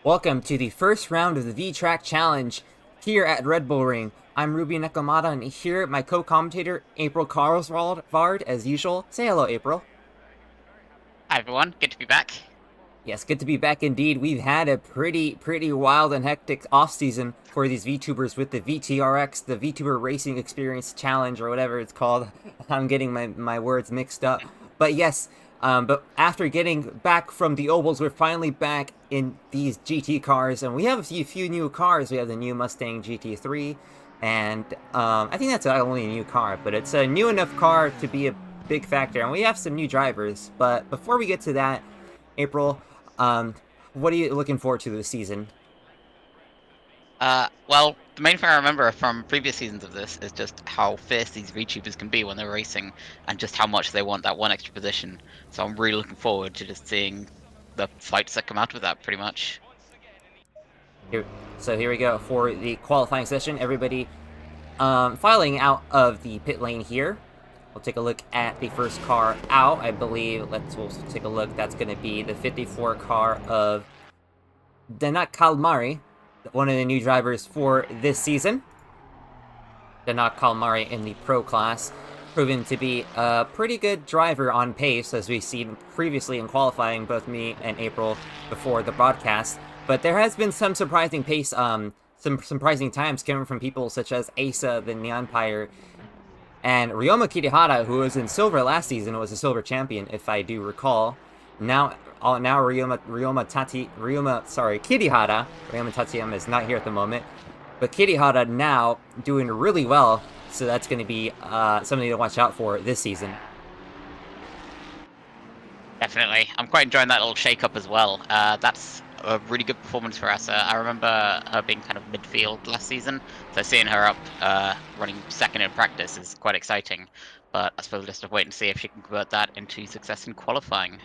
Welcome to the first round of the Vtracc challenge here at Red Bull Ring. I'm Ruby Nekomata, and here my co-commentator April Carlsvard as usual. Say hello, April. Hi everyone, good to be back. Yes, good to be back indeed. We've had a pretty wild and hectic off-season for these VTubers with the VTRX, the VTuber Racing Experience Challenge, or whatever it's called. I'm getting my words mixed up. But yes, but after getting back from the ovals, we're finally back in these GT cars, and we have a few new cars. We have the new Mustang GT3, and I think that's only a new car, but it's a new enough car to be a big factor, and we have some new drivers. But before we get to that, April, what are you looking forward to this season? Well, the main thing I remember from previous seasons of this is just how fierce these VTubers can be when they're racing, and just how much they want that one extra position. So I'm really looking forward to just seeing the fights that come out of that, pretty much. Here, so here we go for the qualifying session. Everybody filing out of the pit lane here. We'll take a look at the first car out. I believe, we'll take a look. That's going to be the 54 car of Danak Kalmari, one of the new drivers for this season. Danak Kalmari in the pro class, proven to be a pretty good driver on pace, as we've seen previously in qualifying, both me and April before the broadcast. But there has been some surprising pace, some surprising times coming from people such as Asa, the Neon Pyre, and Ryoma Kirihara, who was in silver last season, was a silver champion, if I do recall. Now Kirihara, Ryoma Tatsuyama is not here at the moment, but Kirihara now doing really well, so that's going to be something to watch out for this season. Definitely. I'm quite enjoying that little shake-up as well. That's a really good performance for Asa. I remember her being kind of midfield last season, so seeing her up running second in practice is quite exciting. But I suppose we'll just have to wait and see if she can convert that into success in qualifying.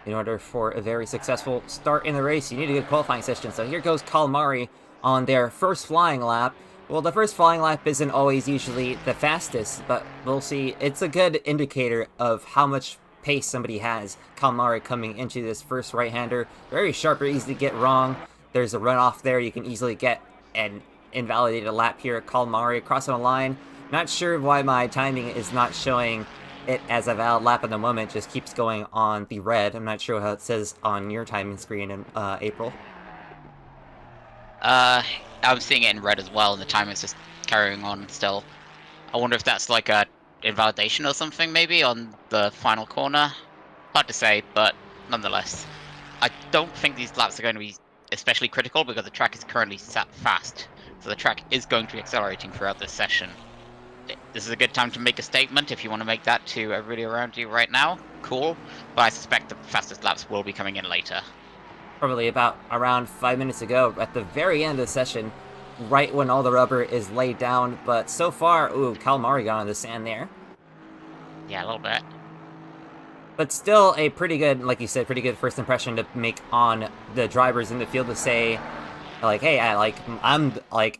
In order for a very successful start in the race, you need a good qualifying session. So here goes Kalmari on their first flying lap. Well, the first flying lap isn't always usually the fastest, but we'll see. It's a good indicator of how much pace somebody has. Kalmari coming into this first right-hander. Very sharp, very easy to get wrong. There's a runoff there. You can easily get an invalidated lap here. Kalmari crossing the line. Not sure why my timing is not showing it as a valid lap at the moment. Just keeps going on the red. I'm not sure how it says on your timing screen in April. I'm seeing it in red as well, and the time is just carrying on still. I wonder if that's like a invalidation or something, maybe, on the final corner. Hard to say, but nonetheless. I don't think these laps are going to be especially critical because the track is currently sat fast. So the track is going to be accelerating throughout this session. This is a good time to make a statement. If you want to make that to everybody around you right now, cool. But I suspect the fastest laps will be coming in later. Probably about around 5 minutes ago, at the very end of the session, right when all the rubber is laid down. But so far, ooh, Kalmari got on the sand there. Yeah, a little bit. But still a pretty good, like you said, pretty good first impression to make on the drivers in the field to say, like, hey, I'm like,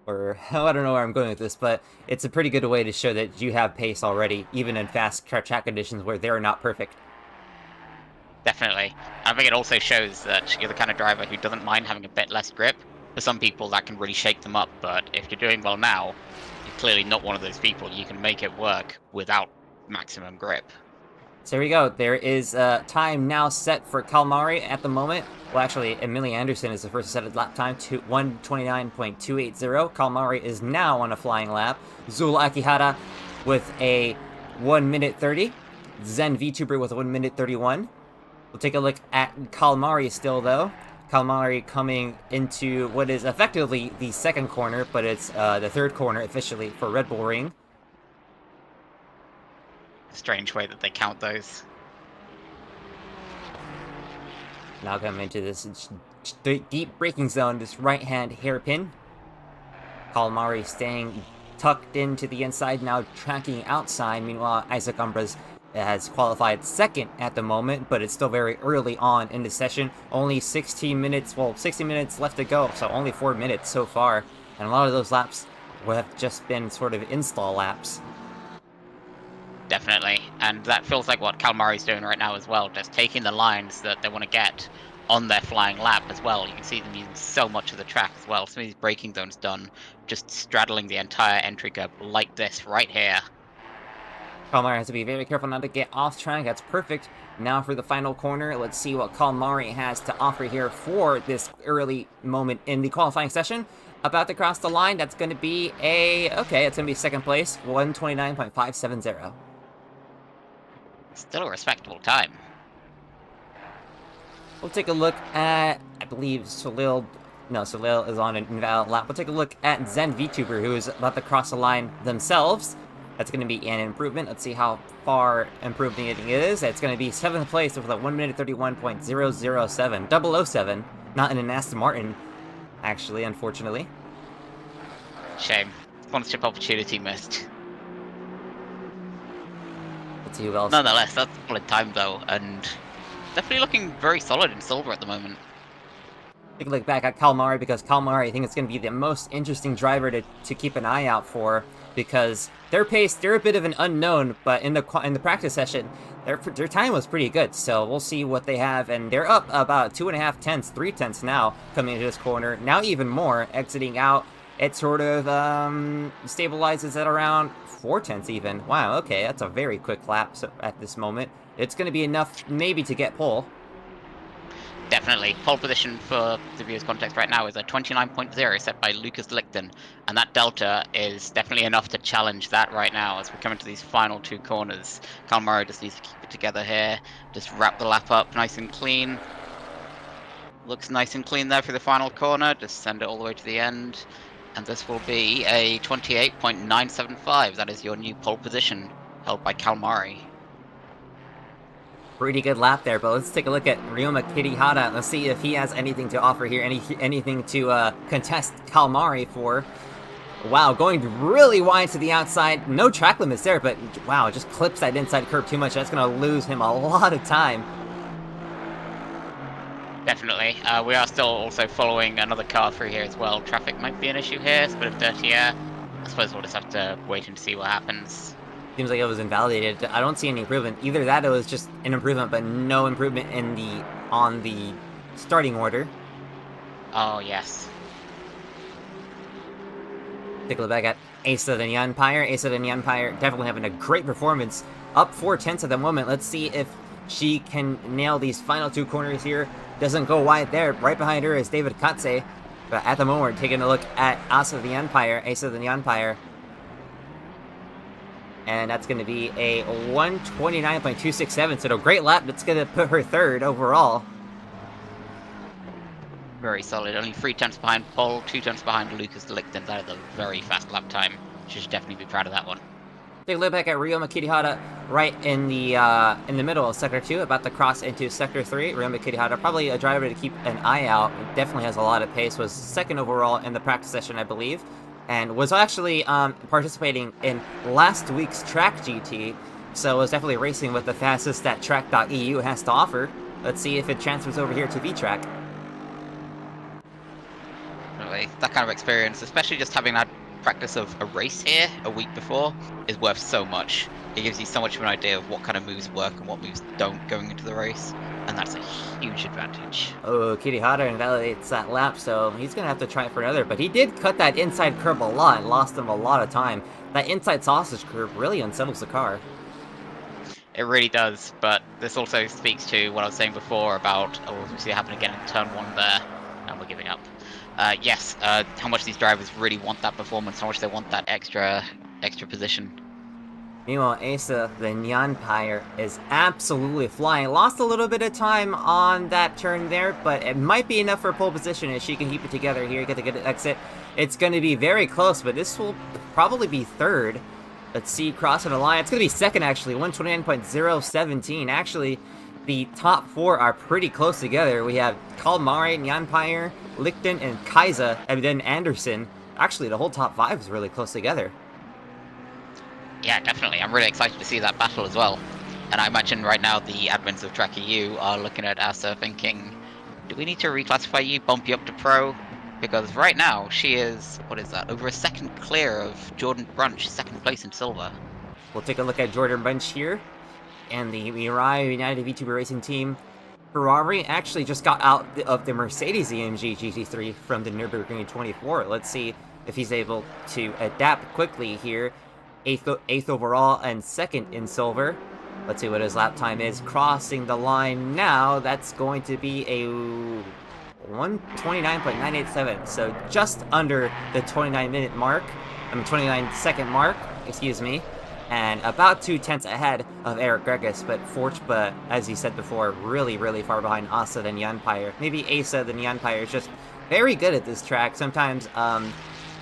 or I don't know where I'm going with this, but it's a pretty good way to show that you have pace already, even in fast track conditions where they're not perfect. Definitely. I think it also shows that you're the kind of driver who doesn't mind having a bit less grip. For some people, that can really shake them up, but if you're doing well now, you're clearly not one of those people. You can make it work without maximum grip. So here we go. There is time now set for Kalmari at the moment. Well, actually, Emily Anderson is the first set of lap time to 1:29.280. Kalmari is now on a flying lap. Zul Akihara with a 1:30. Zen VTuber with a 1:31. We'll take a look at Kalmari still, though. Kalmari coming into what is effectively the second corner, but it's the third corner officially for Red Bull Ring. Strange way that they count those. Now coming into this deep braking zone, this right-hand hairpin. Kalmari staying tucked into the inside, now tracking outside. Meanwhile, Isaac Umbras has qualified second at the moment, but it's still very early on in the session. Only 16 minutes, well, 60 minutes left to go, so only 4 minutes so far. And a lot of those laps have just been sort of install laps. Definitely, and that feels like what Kalmari's doing right now as well, just taking the lines that they want to get on their flying lap as well. You can see them using so much of the track as well. Some of these braking zones done, just straddling the entire entry curve like this right here. Kalmari has to be very careful not to get off track. That's perfect. Now for the final corner, let's see what Kalmari has to offer here for this early moment in the qualifying session. About to cross the line, that's going to be okay, it's going to be second place, 129.570. Still a respectable time. We'll take a look at, I believe, Salil is on an invalid lap. We'll take a look at Zen VTuber, who is about to cross the line themselves. That's going to be an improvement. Let's see how far improving it is. It's going to be 7th place with a 1 minute 31.007. 007, not in an Aston Martin, actually, unfortunately. Shame. Sponsorship opportunity missed. Let's see who else. Nonetheless, that's a solid time though, and definitely looking very solid in silver at the moment. Take a look back at Kalmari, because Kalmari, I think it's going to be the most interesting driver to keep an eye out for, because their pace, they're a bit of an unknown, but in the practice session, their time was pretty good, so we'll see what they have, and they're up about 2.5 tenths, 3 tenths now, coming into this corner, now even more, exiting out, it sort of stabilizes at around 4 tenths even. Wow, okay, that's a very quick lap at this moment. It's going to be enough maybe to get pole. Definitely. Pole position for the viewer's context right now is a 29.0 set by Lucas Lichten, and that delta is definitely enough to challenge that right now as we come into these final 2 corners. Kalmari just needs to keep it together here, just wrap the lap up nice and clean. Looks nice and clean there for the final corner, just send it all the way to the end, and this will be a 28.975. That is your new pole position, held by Kalmari. Pretty good lap there, but let's take a look at Ryoma Kirihara. Let's see if he has anything to offer here, anything to contest Kalmari for. Wow, going really wide to the outside. No track limits there, but wow, just clips that inside curve too much. That's going to lose him a lot of time. Definitely. We are still also following another car through here as well. Traffic might be an issue here. It's a bit of dirty air. I suppose we'll just have to wait and see what happens. Seems like it was invalidated. I don't see any improvement. Either that or it was just an improvement, but no improvement on the starting order. Oh, yes. Take a look back at Asa the Nyanpire. Asa the Nyanpire definitely having a great performance. Up 4 tenths at the moment. Let's see if she can nail these final 2 corners here. Doesn't go wide there. Right behind her is David Katse. But at the moment, we're taking a look at Asa the Nyanpire. And that's going to be a 129.267, so a great lap. That's going to put her 3rd overall. Very solid. Only 3 tenths behind pole, 2 tenths behind Lucas Lichten. That is a very fast lap time. She should definitely be proud of that one. Take a look back at Ryoma Kirihara right in the middle of Sector 2, about to cross into Sector 3. Ryoma Kirihara, probably a driver to keep an eye out. Definitely has a lot of pace. Was 2nd overall in the practice session, I believe. And was actually participating in last week's Tracc GT, so was definitely racing with the fastest that tracc.eu has to offer. Let's see if it transfers over here to Vtracc. Really, that kind of experience, especially just having that practice of a race here a week before, is worth so much. It gives you so much of an idea of what kind of moves work and what moves don't going into the race, and that's a huge advantage. Oh, Kirihara invalidates that lap, so he's going to have to try for another, but he did cut that inside curve a lot and lost him a lot of time. That inside sausage curve really unsettles the car. It really does, but this also speaks to what I was saying before about, we see it happen again in turn 1 there, and we're giving up. Yes, how much these drivers really want that performance, how much they want that extra position. Meanwhile, Asa, the Nyanpire, is absolutely flying. Lost a little bit of time on that turn there, but it might be enough for pole position if she can keep it together here, get a good exit. It's going to be very close, but this will probably be 3rd. Let's see, crossing the line. It's going to be 2nd, actually, 129.017. Actually, the top 4 are pretty close together. We have Kalmari, Nyanpire, Lichten, and Kaisa, and then Anderson. Actually, the whole top 5 is really close together. Yeah, definitely. I'm really excited to see that battle as well. And I imagine right now the admins of tracc.eu are looking at Asa thinking, do we need to reclassify you, bump you up to pro? Because right now she is, what is that, over a 2nd clear of Jordan Brunch, 2nd place in silver. We'll take a look at Jordan Brunch here. And the Mirai United VTuber Racing Team. Ferrari actually just got out of the Mercedes AMG GT3 from the Nürburgring 24. Let's see if he's able to adapt quickly here. 8th overall and 2nd in silver. Let's see what his lap time is. Crossing the line now, that's going to be a 1:29.987, so just under the 29-minute mark. 29-second mark, excuse me, and about 2/10 ahead of Eric Gregus, but as he said before, really, really far behind Asa than Yanpire. Maybe Asa than Yanpire is just very good at this track. Sometimes,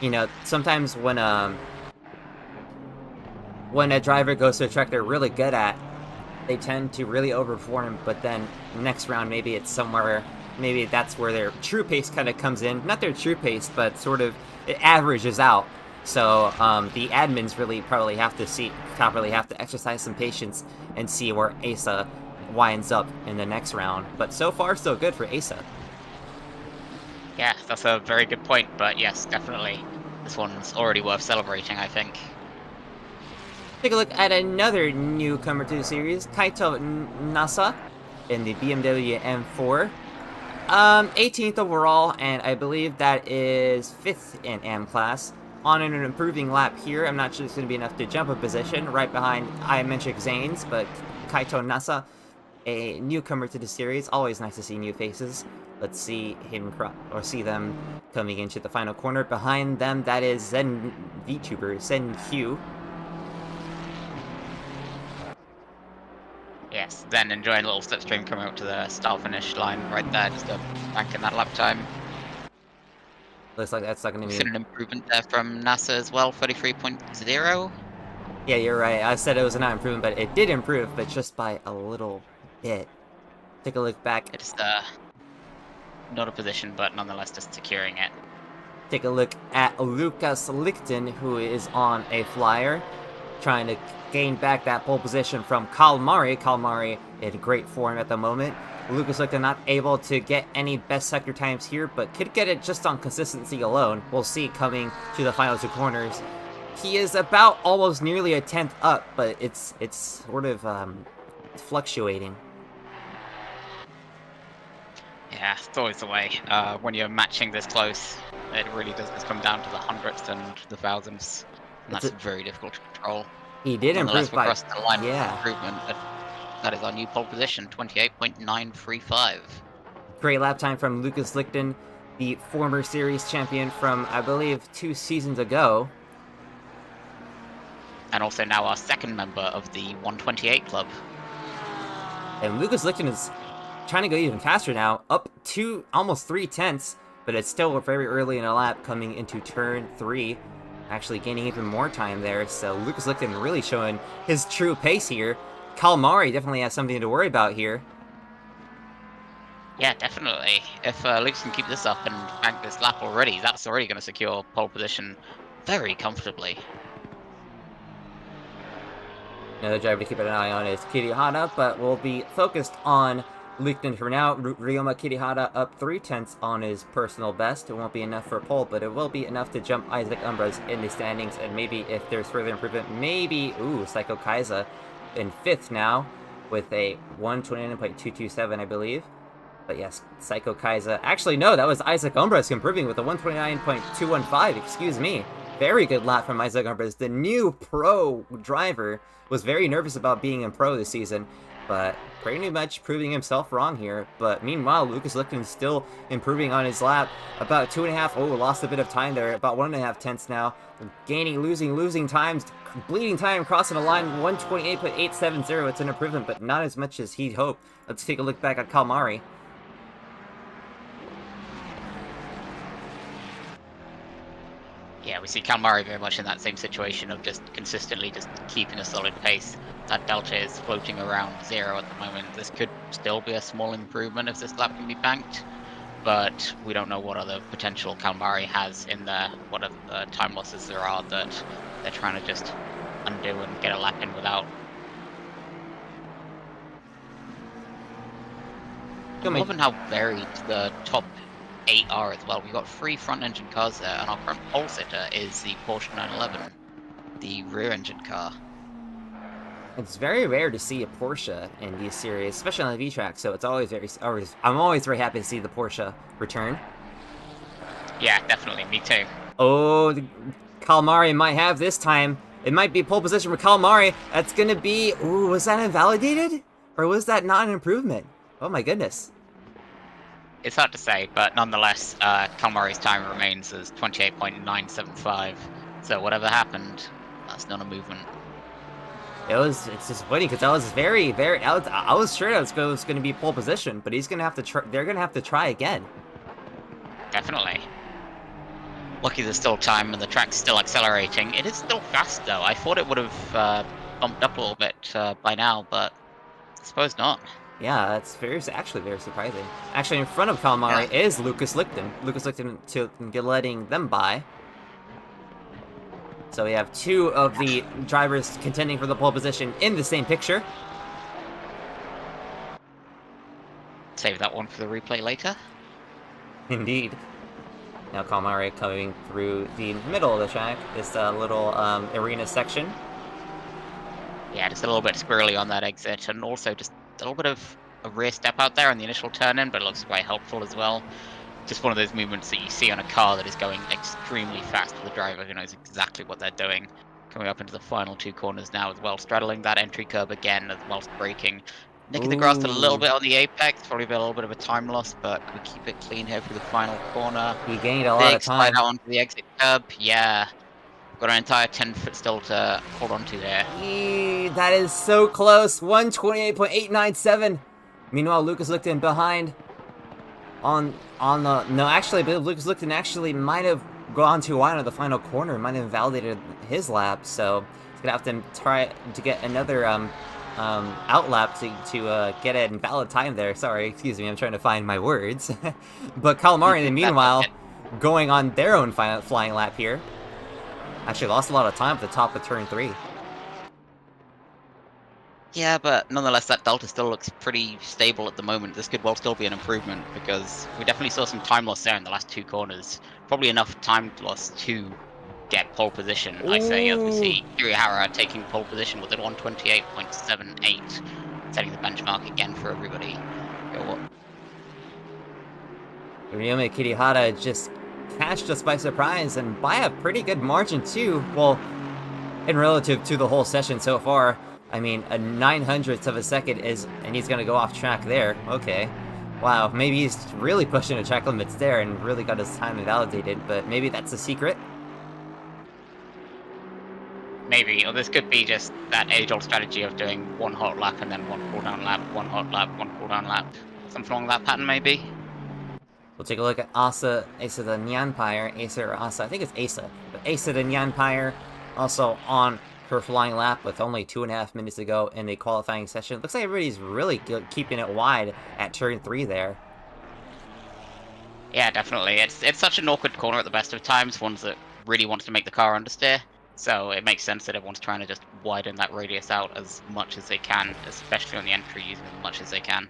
you know, sometimes when a driver goes to a track they're really good at, they tend to really overperform, but then next round maybe it's somewhere, maybe that's where their true pace kind of comes in. Not their true pace, but sort of it averages out. So the admins really probably have to exercise some patience and see where Asa winds up in the next round. But so far, so good for Asa. Yeah, that's a very good point, but yes, definitely. This one's already worth celebrating, I think. Take a look at another newcomer to the series, Kaito Nasa in the BMW M4. 18th overall, and I believe that is 5th in AM class. On an improving lap here. I'm not sure it's going to be enough to jump a position right behind Menchik Zanes, but Kaito Nasa, a newcomer to the series. Always nice to see new faces. Let's see them coming into the final corner. Behind them, that is VTuber, Zen Hugh. Yes, then enjoying a little slipstream coming up to the start-finish line right there, just banking that lap time. Looks like that's not going to be... Seen an improvement there from NASA as well, 33.0. Yeah, you're right. I said it was not improvement, but it did improve, but just by a little bit. Take a look back. It's not a position, but nonetheless just securing it. Take a look at Lucas Lichten, who is on a flyer, trying to gain back that pole position from Kalmari. Kalmari in great form at the moment. Lucas Lichten not able to get any best sector times here, but could get it just on consistency alone. We'll see coming to the final 2 corners. He is about almost nearly a 10th up, but it's sort of fluctuating. Yeah, it's always the way. When you're matching this close, it really does just come down to the hundredths and the thousandths, and that's very difficult to control. He did improve by... across the line, yeah. Improvement. That is our new pole position, 28.935. Great lap time from Lucas Lichten, the former series champion from, I believe, 2 seasons ago. And also now our 2nd member of the 128 club. And Lucas Lichten is trying to go even faster now, up to almost 3/10, but it's still very early in a lap coming into turn 3. Actually gaining even more time there, so Lucas Lichten really showing his true pace here. Kalmari definitely has something to worry about here. Yeah, definitely. If Lucas can keep this up and bank this lap already, that's already going to secure pole position very comfortably. Another driver to keep an eye on is Kirihara, but we'll be focused on Lichten for now. Ryoma Kirihara up 3/10 on his personal best. It won't be enough for a pole, but it will be enough to jump Isaac Umbras in the standings, and maybe if there's further improvement, maybe, Psycho Kaiza in 5th now, with a 1:29.227, I believe. But yes, Psycho Kaiza. Actually, no, that was Isaac Umbras improving with a 1:29.215, excuse me. Very good lap from Isaac Umbras. The new pro driver was very nervous about being in pro this season, but pretty much proving himself wrong here. But meanwhile, Lucas Lichten still improving on his lap. About 2.5, lost a bit of time there. About 1.5 tenths now. Gaining, losing times, bleeding time, crossing the line, 1:28.870. It's an improvement, but not as much as he'd hoped. Let's take a look back at Kalmari. Yeah, we see Kalmari very much in that same situation of just consistently just keeping a solid pace. That delta is floating around 0 at the moment. This could still be a small improvement if this lap can be banked, but we don't know what other potential Kalmari has in there, what other time losses there are that they're trying to just undo and get a lap in without. I'm loving how varied the top 8 are as well. We've got 3 front engine cars there, and our current pole sitter is the Porsche 911, the rear engine car. It's very rare to see a Porsche in these series, especially on the Vtracc, so it's I'm always very happy to see the Porsche return. Yeah, definitely, me too. Oh, Kalmari might have this time. It might be pole position for Calamari. That's going to be... Ooh, was that invalidated? Or was that not an improvement? Oh my goodness. It's hard to say, but nonetheless, Calamari's time remains as 28.975. So whatever happened, that's not a movement. It's disappointing because that was very, very... I was sure that was going to be pole position, but he's going to have to try... They're going to have to try again. Definitely. Lucky there's still time and the track's still accelerating. It is still fast though. I thought it would have bumped up a little bit by now, but I suppose not. Yeah, that's actually very surprising. Actually, in front of Calamari is Lucas Lichten. Lucas Lichten letting them by. So we have two of the drivers contending for the pole position in the same picture. Save that one for the replay later. Indeed. Now Calamari coming through the middle of the track, this little arena section. Yeah, just a little bit squirrely on that exit, and also just a little bit of a rear step out there on the initial turn-in, but it looks quite helpful as well. Just one of those movements that you see on a car that is going extremely fast for the driver who knows exactly what they're doing. Coming up into the final two corners now as well, straddling that entry curb again whilst braking. Nicking the grass a little bit on the apex, probably a little bit of a time loss, but we keep it clean here through the final corner. He gained a lot of time. Slide out onto the exit curb, yeah. Got an entire 10-foot still to hold on to there. That is so close, 128.897. Meanwhile, Lucas Lichten behind on the... No, actually, I believe Lucas Lichten actually might have gone too wide on the final corner, might have invalidated his lap, so he's going to have to try to get another... outlap to get an invalid time there. Sorry, excuse me, I'm trying to find my words. But Calamari, in the meanwhile, going on their own flying lap here. Actually lost a lot of time at the top of turn 3. Yeah, but nonetheless, that delta still looks pretty stable at the moment. This could well still be an improvement, because we definitely saw some time loss there in the last two corners. Probably enough time loss to get pole position, I say, as we see Kirihara taking pole position with a 128.78, setting the benchmark again for everybody. Ryoma Kirihara just catched us by surprise, and by a pretty good margin too. Well, in relative to the whole session so far. I mean, a 900th of a second and he's gonna go off track there. Okay. Wow, maybe he's really pushing the track limits there and really got his time invalidated, but maybe that's the secret. Maybe, or this could be just that age-old strategy of doing one hot lap and then one cooldown lap, one hot lap, one cooldown lap. Something along that pattern, maybe? We'll take a look at Asa the Nyanpire, Asa or Asa, I think it's Asa, but Asa the Nyanpire also on her flying lap with only 2.5 minutes to go in the qualifying session. Looks like everybody's really good, keeping it wide at turn 3 there. Yeah, definitely. It's such an awkward corner at the best of times, ones that really wants to make the car understeer. So it makes sense that everyone's trying to just widen that radius out as much as they can, especially on the entry, using as much as they can.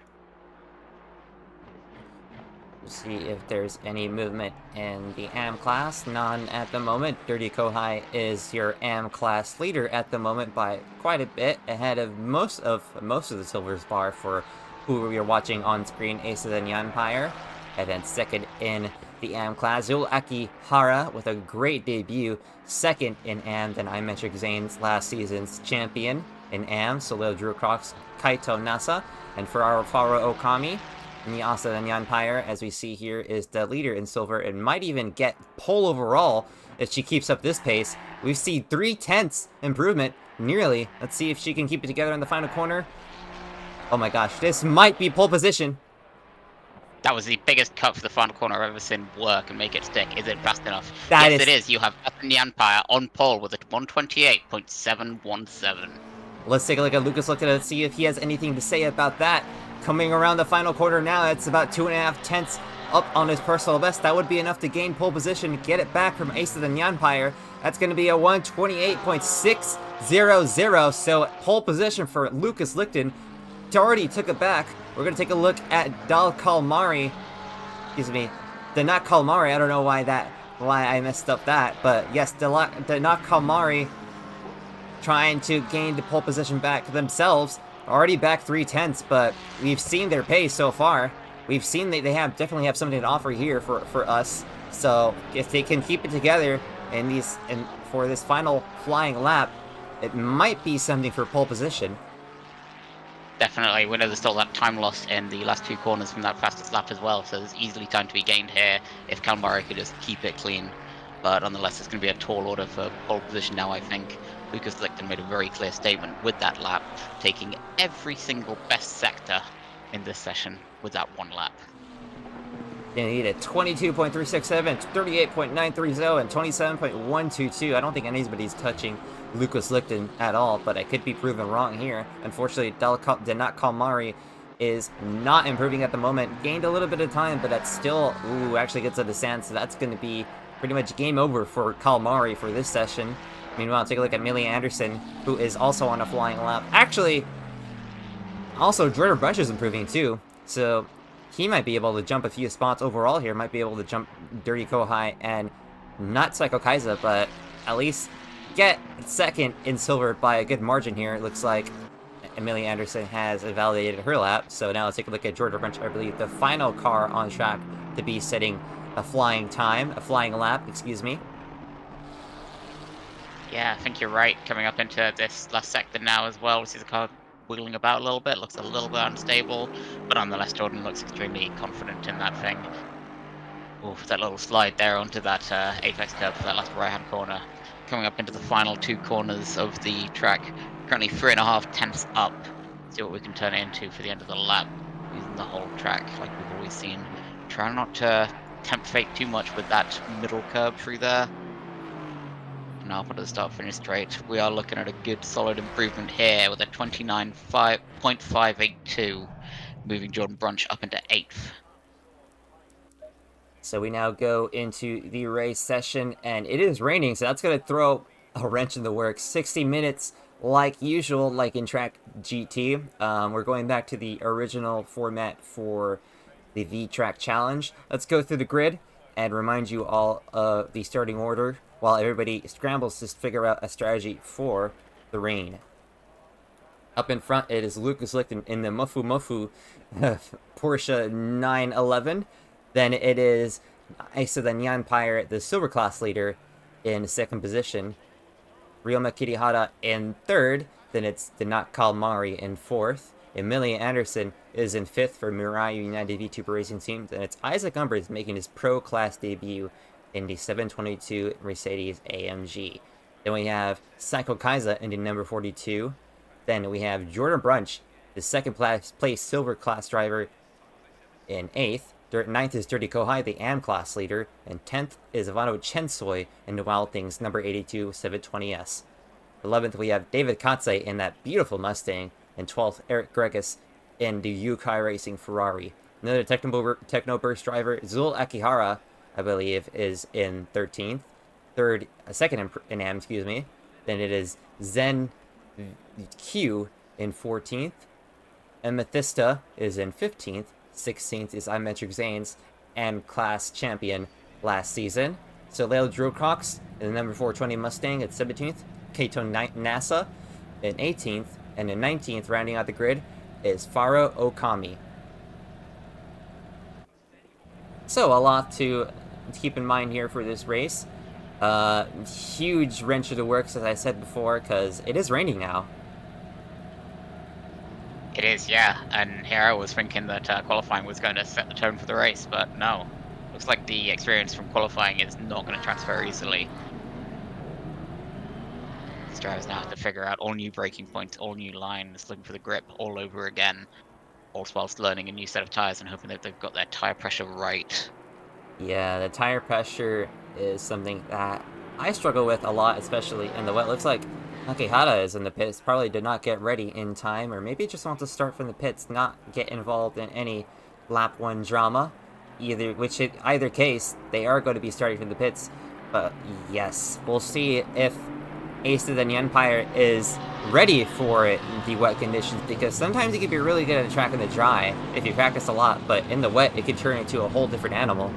We'll see if there's any movement in the AM class. None at the moment. Dirty Kohai is your AM class leader at the moment by quite a bit, ahead of most of the Silver's bar for who we are watching on screen, Asa the Nyanpire. And then second in the AM class, Zul Akihara with a great debut. Second in AM, then iMetric Zane's last season's champion in AM, Soleo Drew Crocs, Kaito Nasa, and Ferraro Faro Okami. Asa the Nyanpire, as we see here, is the leader in silver and might even get pole overall if she keeps up this pace. We've seen 3/10 improvement, nearly. Let's see if she can keep it together in the final corner. Oh my gosh, this might be pole position. That was the biggest cut for the final corner I've ever seen work and make it stick. Is it fast enough? Yes, it is. You have Nyanpire on pole with a 128.717. Let's take a look at Lucas Lichten and see if he has anything to say about that. Coming around the final quarter now, it's about 2.5 tenths up on his personal best. That would be enough to gain pole position, get it back from Asa the Nyanpire. That's going to be a 128.600, so pole position for Lucas Lichten. Already took it back. We're going to take a look at Dal Calamari. Excuse me. Danat Calamari. I don't know why I messed up that. But yes, Danat Calamari trying to gain the pole position back themselves. Already back 3/10, but we've seen their pace so far. We've seen that they definitely have something to offer here for us. So if they can keep it together, and for this final flying lap, it might be something for pole position. Definitely, we know there's still that time loss in the last 2 corners from that fastest lap as well, so there's easily time to be gained here if Calmari could just keep it clean. But nonetheless, it's going to be a tall order for pole position now, I think. Lucas Lichten made a very clear statement with that lap, taking every single best sector in this session with that 1 lap. Gonna need a 22.367, 38.930, and 27.122. I don't think anybody's touching Lucas Lichten at all, but I could be proven wrong here. Unfortunately, Denat Calmari is not improving at the moment. Gained a little bit of time, but that's still, actually gets a descent, so that's going to be pretty much game over for Calmari for this session. Meanwhile, take a look at Millie Anderson, who is also on a flying lap. Actually, also Jordan Brush is improving too, so he might be able to jump a few spots overall here, might be able to jump Dirty Kohai and not Psycho Kaiser, but at least get second in silver by a good margin here. It looks like Amelia Anderson has validated her lap, so now let's take a look at Georgia Brunch, I believe the final car on track to be setting a flying lap, excuse me. Yeah, I think you're right. Coming up into this last sector now as well, we see the car wiggling about a little bit, looks a little bit unstable, but nonetheless Jordan looks extremely confident in that thing. Oof, that little slide there onto that apex curve for that last right hand corner. Coming up into the final 2 corners of the track, currently 3.5 tenths up. See what we can turn it into for the end of the lap, using the whole track like we've always seen. Try not to tempt fate too much with that middle curve through there. Now for the start finish straight, we are looking at a good solid improvement here with a 29.582, moving Jordan Brunch up into 8th. So we now go into the race session, and it is raining, so that's going to throw a wrench in the works. 60 minutes like usual, like in Track GT. We're going back to the original format for the Vtracc challenge. Let's go through the grid and remind you all of the starting order while everybody scrambles to figure out a strategy for the rain. Up in front, it is Lucas Lichten in the Mofu Porsche 911. Then it is Isa the Nyan Pirate, the silver class leader, in second position. Ryoma Kirihara in third. Then it's Denat Calmari in fourth. Emilia Anderson is in fifth for Mirai United VTuber Racing Team. Then it's Isaac Umbers making his pro class debut in the 722 Mercedes AMG. Then we have Psycho Kaiser in the number 42. Then we have Jordan Brunch, the second place silver class driver, in 8th. 9th is Dirty Kohai, the AM class leader. And 10th is Ivano Chensoy in the Wild Things number 82 720S. 11th we have David Katse in that beautiful Mustang. And 12th, Eric Gregus in the Yukai Racing Ferrari. Another Technoburst driver, Zul Akihara, I believe, is in 13th. Second in AM, excuse me. Then it is Zen Q in 14th. Amethysta is in 15th. 16th is iMetric Zane's AM class champion last season. So Leo Drillcox in the number 420 Mustang at 17th. Kato NASA in 18th. And in 19th, rounding out the grid, is Faro Okami. So a lot to keep in mind here for this race. Huge wrench of the works, as I said before, because it is raining now. It is, yeah. And here I was thinking that qualifying was going to set the tone for the race, but no. Looks like the experience from qualifying is not going to transfer easily. These drivers now have to figure out all new braking points, all new lines, looking for the grip all over again, all whilst learning a new set of tyres and hoping that they've got their tyre pressure right. Yeah, the tire pressure is something that I struggle with a lot, especially in the wet. Looks like Nakehara is in the pits, probably did not get ready in time, or maybe just wants to start from the pits, not get involved in any lap 1 drama. Either case, they are going to be starting from the pits. But yes, we'll see if Ace of the Nyan Pirate is ready for it in the wet conditions, because sometimes it can be really good at the track in the dry if you practice a lot, but in the wet it can turn into a whole different animal.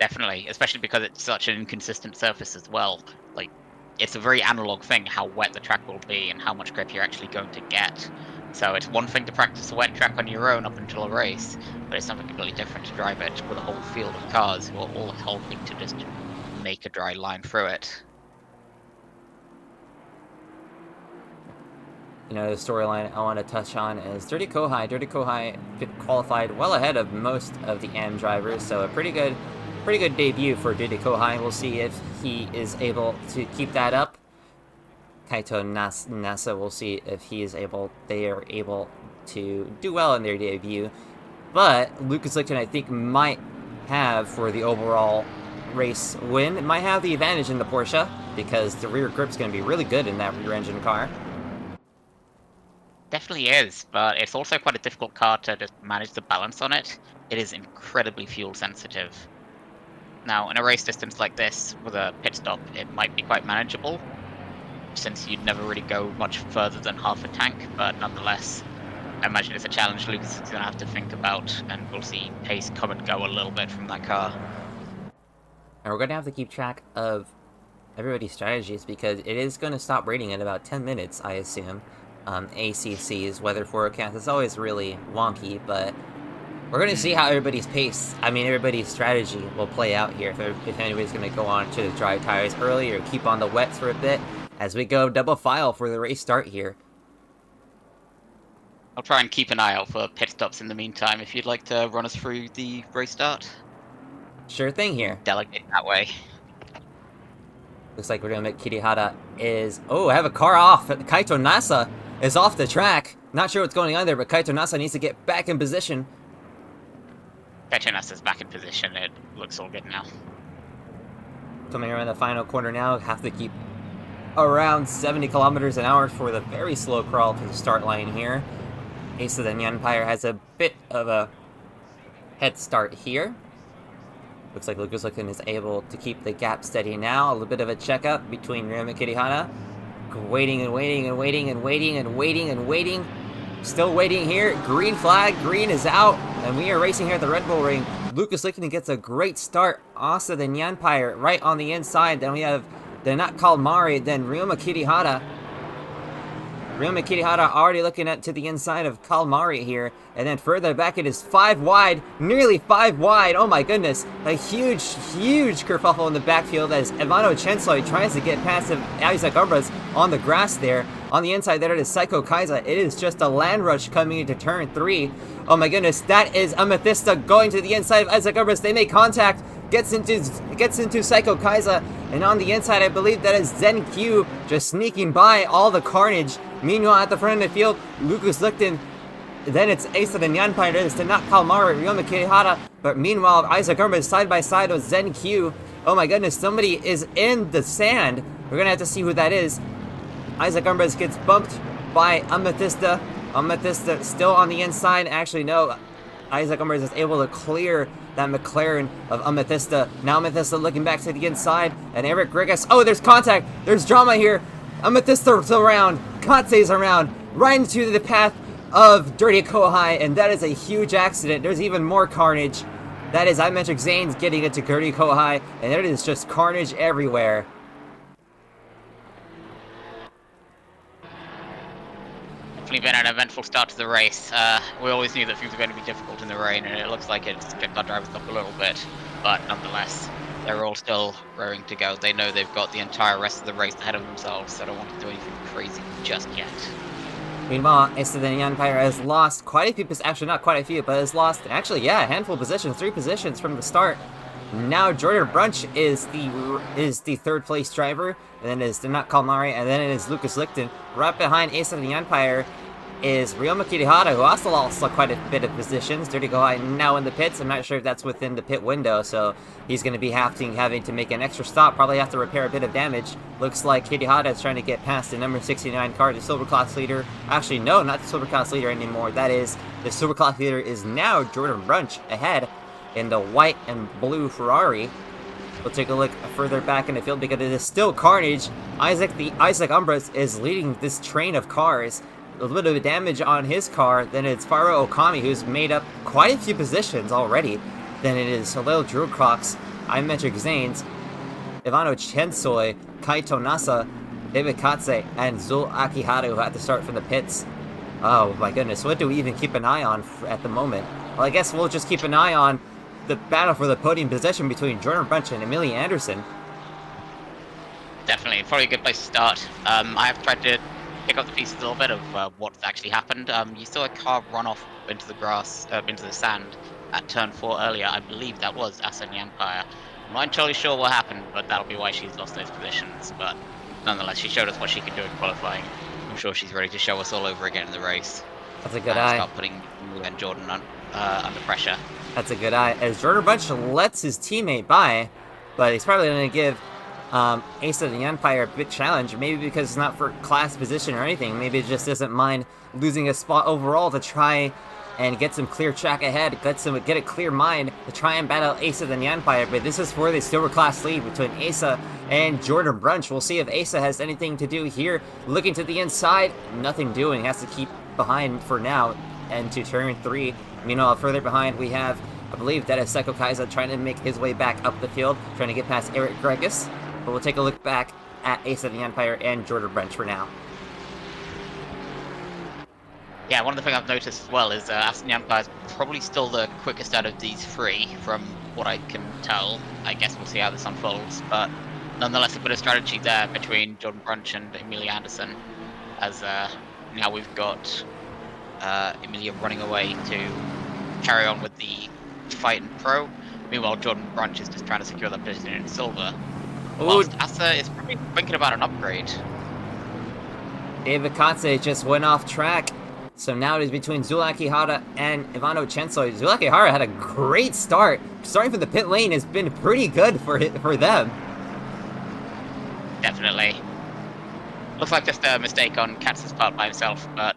Definitely, especially because it's such an inconsistent surface as well. Like, it's a very analog thing how wet the track will be and how much grip you're actually going to get. So it's one thing to practice a wet track on your own up until a race, but it's something completely different to drive it with a whole field of cars who are all helping to just make a dry line through it. You know, the storyline I want to touch on is Dirty Kohai. Dirty Kohai qualified well ahead of most of the AM drivers, so a pretty good debut for Dirty Kohai. We'll see if he is able to keep that up. Kaito Nasa, we'll see if they are able to do well in their debut. But Lucas Lichten, I think, might have, for the overall race win, might have the advantage in the Porsche, because the rear grip's going to be really good in that rear engine car. Definitely is, but it's also quite a difficult car to just manage the balance on it. It is incredibly fuel sensitive. Now, in a race distance like this, with a pit stop, it might be quite manageable, since you'd never really go much further than half a tank, but nonetheless, I imagine it's a challenge Lucas is going to have to think about, and we'll see pace come and go a little bit from that car. And we're going to have to keep track of everybody's strategies, because it is going to stop raining in about 10 minutes, I assume. ACC's weather forecast is always really wonky, but we're going to see how everybody's everybody's strategy will play out here. If anybody's going to go on to the dry tires early or keep on the wets for a bit as we go double file for the race start here. I'll try and keep an eye out for pit stops in the meantime if you'd like to run us through the race start. Sure thing here. Delegate that way. Looks like we're going to make Kirihara is... Oh, I have a car off. Kaito Nasa is off the track. Not sure what's going on there, but Kaito Nasa needs to get back in position. Kaito Nasa's back in position. It looks all good now. Coming around the final corner now, have to keep around 70 kilometers an hour for the very slow crawl to the start line here. Ace of the Nyanpire has a bit of a head start here. Looks like Lucas Lichten is able to keep the gap steady now. A little bit of a checkup between Ryoma Kirihara. Waiting and waiting and waiting and waiting and waiting and waiting. Still waiting here. Green flag. Green is out. And we are racing here at the Red Bull Ring. Lucas Lichten gets a great start. Asa the Nyanpire right on the inside. Then we have the not called Mari. Then Ryoma Kirihara. Ryoma Kirihara already looking to the inside of Kalmari here. And then further back it is 5 wide. Nearly 5 wide. Oh my goodness. A huge kerfuffle in the backfield as Ivano Chensoy tries to get past Isaac Umbras on the grass there. On the inside there it is Psycho Kaiza. It is just a land rush coming into turn 3. Oh my goodness. That is Amethysta going to the inside of Isaac Umbras. They make contact. Gets into Psycho Kaiza. And on the inside, I believe that is Zen Q just sneaking by all the carnage. Meanwhile, at the front of the field, Lucas Lichten. Then it's Ace of the Nyanpire. It's to not Kalmari, Ryoma Kirihara. But meanwhile, Isaac Umbra is side by side with Zen Q. Oh my goodness, somebody is in the sand. We're going to have to see who that is. Isaac Umbra gets bumped by Amethysta. Amethysta still on the inside. Actually, no. Isaac Umbra is able to clear that McLaren of Amethysta. Now Amethysta looking back to the inside. And Eric Grigas. Oh, there's contact. There's drama here. Amethysta's around. Katse's around. Right into the path of Dirty Kohai. And that is a huge accident. There's even more carnage. That is Imetric Zane's getting into Dirty Kohai. And it is just carnage everywhere. Definitely been an eventful start to the race. We always knew that things were going to be difficult in the rain, and it looks like it's picked our drivers up a little bit. But nonetheless, they're all still raring to go. They know they've got the entire rest of the race ahead of themselves, so they don't want to do anything crazy just yet. Meanwhile, Esteban Empire has lost quite a few positions. Actually, not quite a few, but has lost, actually, yeah, a handful of positions, 3 positions from the start. Now Jordan Brunch is the third place driver, and then it is not Kalmari, and then it is Lucas Lichten. Right behind Ace of the Empire is Ryoma Kirihara, who also lost quite a bit of positions. Dirty Kohai now in the pits. I'm not sure if that's within the pit window, so he's going to be having to make an extra stop, probably have to repair a bit of damage. Looks like Kirihara is trying to get past the number 69 car, the silver class leader. Actually, no, not the silver class leader anymore. That is, the silver class leader is now Jordan Brunch ahead in the white and blue Ferrari. We'll take a look further back in the field because it is still carnage. Isaac Umbras is leading this train of cars. A little bit of damage on his car. Then it's Faro Okami, who's made up quite a few positions already. Then it is Halil Drewcrox, Imetric Zanes, Ivano Chensoy, Kaito Nasa, David Katse, and Zul Akihara, who had to start from the pits. Oh my goodness, what do we even keep an eye on at the moment? Well, I guess we'll just keep an eye on the battle for the podium position between Jordan Brunch and Amelia Anderson. definitely. Probably a good place to start. I have tried to pick up the pieces a little bit of what's actually happened. You saw a car run off into the grass, into the sand at turn 4 earlier. I believe that was Asa in the Empire. I'm not entirely sure what happened, but that'll be why she's lost those positions. But nonetheless, she showed us what she can do in qualifying. I'm sure she's ready to show us all over again in the race. That's a good eye. Start putting Emilia and Jordan under pressure. That's a good eye. As Jordan Bunch lets his teammate by, but he's probably going to give Ace of the Empire a bit challenge. Maybe because it's not for class position or anything. Maybe it just doesn't mind losing a spot overall to try and get some clear track ahead. Get a clear mind to try and battle Ace of the Empire. But this is for the silver class lead between Asa and Jordan Brunch. We'll see if Asa has anything to do here. Looking to the inside, nothing doing. Has to keep behind for now and to turn 3. Meanwhile, further behind, we have, I believe, that is Psycho Kaiser trying to make his way back up the field, trying to get past Eric Gregus. But we'll take a look back at Ace of the Empire and Jordan Brunch for now. Yeah, one of the things I've noticed as well is Aston Empire is probably still the quickest out of these 3, from what I can tell. I guess we'll see how this unfolds, but nonetheless, a bit of strategy there between Jordan Brunch and Emilia Anderson, as now we've got Emilia running away to carry on with the fight in pro. Meanwhile, Jordan Brunch is just trying to secure that position in silver. Whilst Asa is probably thinking about an upgrade. David Katse just went off track. So now it is between Zulak Ihara and Ivano Chensoi. Zulak Ihara had a great start. Starting from the pit lane has been pretty good for them. Definitely. Looks like just a mistake on Katz's part by himself, but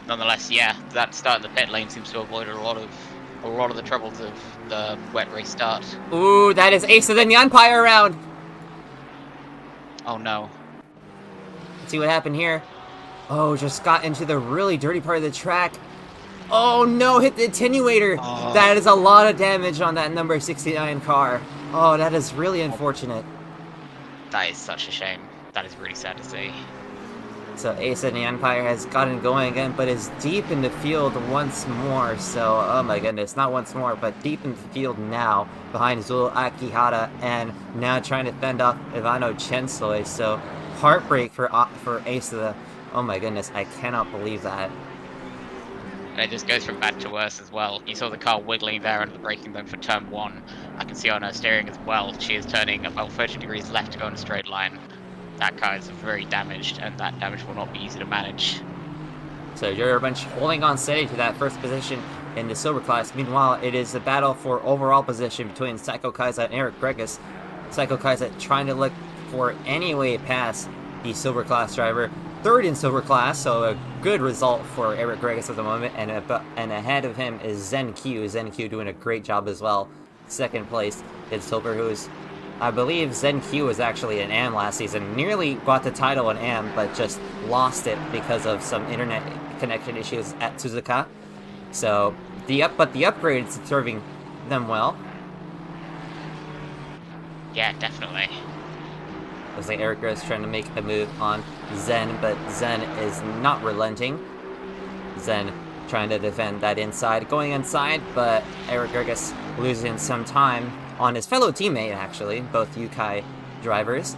nonetheless, yeah, that start in the pit lane seems to avoid a lot of the troubles of the wet race start. Ooh, that is Ace of the Empire round. Oh no. Let's see what happened here. Oh, just got into the really dirty part of the track. Oh no, hit the attenuator. Oh. That is a lot of damage on that number 69 car. Oh, that is really unfortunate. That is such a shame. That is really sad to see. So Ace of the Empire has gotten going again, but is deep in the field once more. So, oh my goodness, not once more, but deep in the field now, behind Zul Akihara, and now trying to fend off Ivano Chensoi. So, heartbreak for Ace of the... Oh my goodness, I cannot believe that. And it just goes from bad to worse as well. You saw the car wiggling there under the braking zone for turn 1. I can see on her steering as well, she is turning about 30 degrees left to go in a straight line. That car is very damaged, and that damage will not be easy to manage. So Jordan Bunch holding on steady to that first position in the silver class. Meanwhile, it is a battle for overall position between Psycho Kaiser and Eric Gregus. Psycho Kaiser trying to look for any way past the silver class driver. Third in silver class, so a good result for Eric Gregus at the moment, and ahead of him is Zen Q. Zen Q doing a great job as well. Second place in silver, who's, I believe Zen Q was actually an AM last season. Nearly got the title in AM, but just lost it because of some internet connection issues at Suzuka. So the upgrade is serving them well. Yeah, definitely. Looks like Eric is trying to make a move on Zen, but Zen is not relenting. Zen trying to defend that inside, going inside, but Eric Gerges losing some time on his fellow teammate, actually, both Yukai drivers.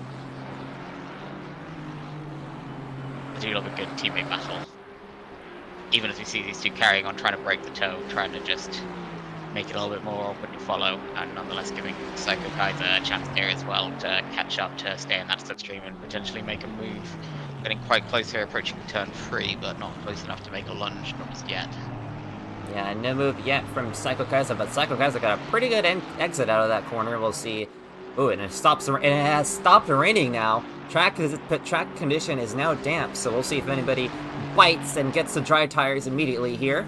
I do love a good teammate battle. Even as we see these two carrying on, trying to break the toe, trying to just make it a little bit more open to follow, and nonetheless giving Psycho Kaiser a chance there as well to catch up, to stay in that slipstream and potentially make a move. Getting quite close here, approaching turn 3, but not close enough to make a lunge, not just yet. Yeah, no move yet from Psycho Kaiser, but Psycho Kaiser got a pretty good exit out of that corner. We'll see. Ooh, and it has stopped raining now. Track condition is now damp, so we'll see if anybody bites and gets the dry tires immediately here.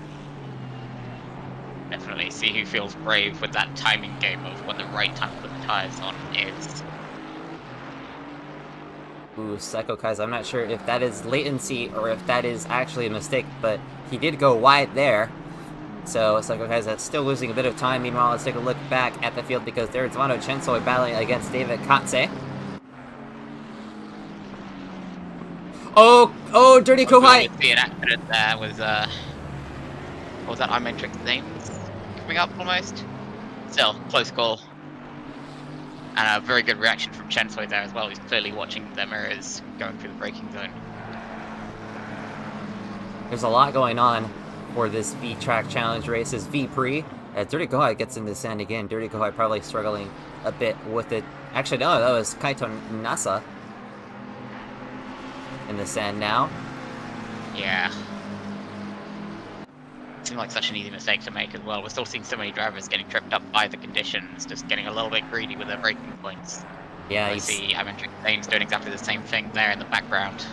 Definitely see who feels brave with that timing game of when the right time to put the tires on is. Ooh, Psycho Kaiser, I'm not sure if that is latency or if that is actually a mistake, but he did go wide there. So Psycho Kaiser still losing a bit of time. Meanwhile, let's take a look back at the field because there's Ivano Chensoi battling against David Katse. Oh, Dirty Kohai! See an accident there with, what was that Ironman Trick's name? Coming up almost? Still, close call. And a very good reaction from Chensoi there as well. He's clearly watching their mirrors going through the braking zone. There's a lot going on for this Vtracc challenge race. This V-Prix. Dirty Gohai gets in the sand again. Dirty Gohai probably struggling a bit with it. Actually, no, that was Kaito Nasa in the sand now. Yeah. Seemed like such an easy mistake to make as well. We're still seeing so many drivers getting tripped up by the conditions, just getting a little bit greedy with their braking points. Yeah, I see Vtracc doing exactly the same thing there in the background.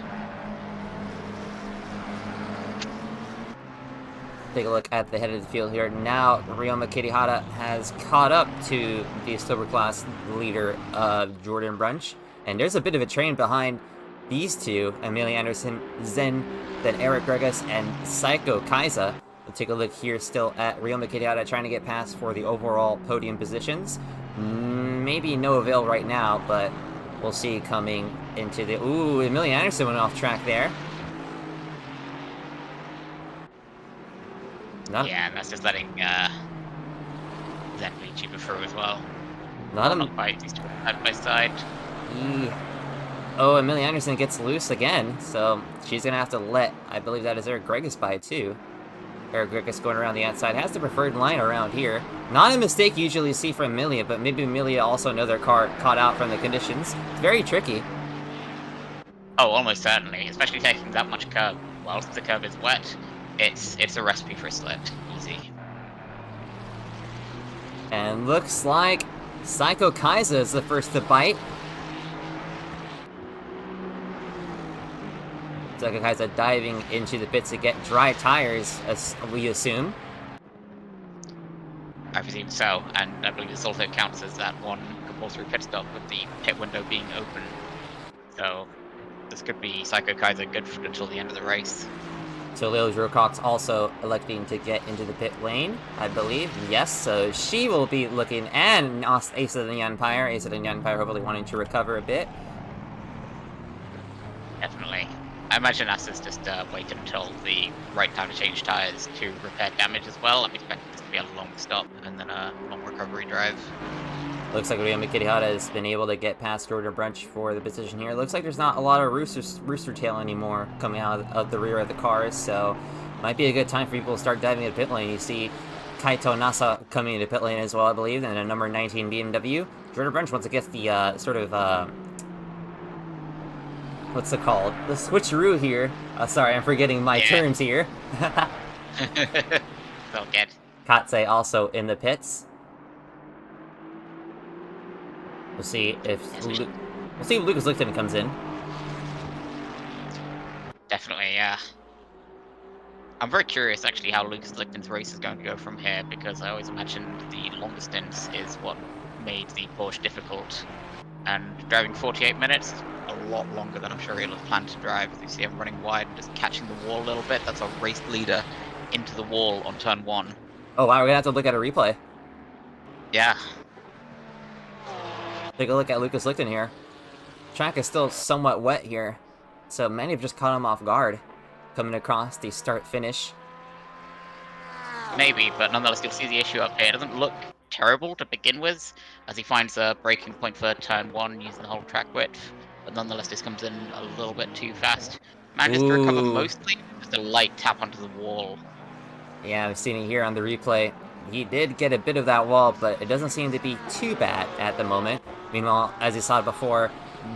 Take a look at the head of the field here. Now, Ryoma Kirihara has caught up to the Silver Class leader, Jordan Brunch. And there's a bit of a train behind these two, Amelia Anderson, Zen, then Eric Gregas, and Psycho Kaisa. We'll take a look here still at Ryoma Kirihara trying to get past for the overall podium positions. Maybe no avail right now, but we'll see coming into the... Ooh, Amelia Anderson went off track there. Yeah, and that's just letting Zen VTuber through as well. Not quite. He's side by side. Oh, Amelia Anderson gets loose again, so she's gonna have to let, I believe that is Eric Gregas by too. Eric Gregas going around the outside, has the preferred line around here. Not a mistake you usually see from Amelia, but maybe Amelia also know their car caught out from the conditions. It's very tricky. Oh, almost certainly, especially taking that much curb. Whilst the curb is wet, it's a recipe for a slip. Easy. And looks like Psycho Kaisa is the first to bite. Psycho Kaisa diving into the pits to get dry tires, as we assume. I presume so, and I believe this also counts as that one compulsory pit stop with the pit window being open. So this could be Psycho Kaisa good until the end of the race. So Lil Rucox also electing to get into the pit lane, I believe. Yes, so she will be looking, and Ace of the Empire. Ace of the Empire hopefully wanting to recover a bit. Definitely. I imagine Asa's just waited until the right time to change tires to repair damage as well. I'm expecting this to be a long stop and then a long recovery drive. Looks like Ryoma Kirihara has been able to get past Jordan Brunch for the position here. Looks like there's not a lot of rooster tail anymore coming out of the rear of the cars, so might be a good time for people to start diving into pit lane. You see Kaito Nasa coming into pit lane as well, I believe, and a number 19 BMW. Jordan Brunch once it gets the what's it called? The switcheroo here. Sorry, I'm forgetting my terms here. So good. Katse also in the pits. We'll see if Lucas Lichten comes in. Definitely, yeah. I'm very curious actually how Lucas Lichten's race is going to go from here, because I always imagined the longer stints is what made the Porsche difficult. And driving 48 minutes, a lot longer than I'm sure he'll have planned to drive. As you see him running wide and just catching the wall a little bit. That's a race leader into the wall on turn 1. Oh wow, we're gonna have to look at a replay. Yeah. Take a look at Lucas Lichten here. Track is still somewhat wet here, so many have just caught him off guard. Coming across the start-finish. Maybe, but nonetheless you'll see the issue up here. It doesn't look terrible to begin with, as he finds a braking point for turn 1 using the whole track width, but nonetheless this comes in a little bit too fast. Manages to recover mostly, just a light tap onto the wall. Yeah, I've seen it here on the replay. He did get a bit of that wall, but it doesn't seem to be too bad at the moment. Meanwhile, as you saw before,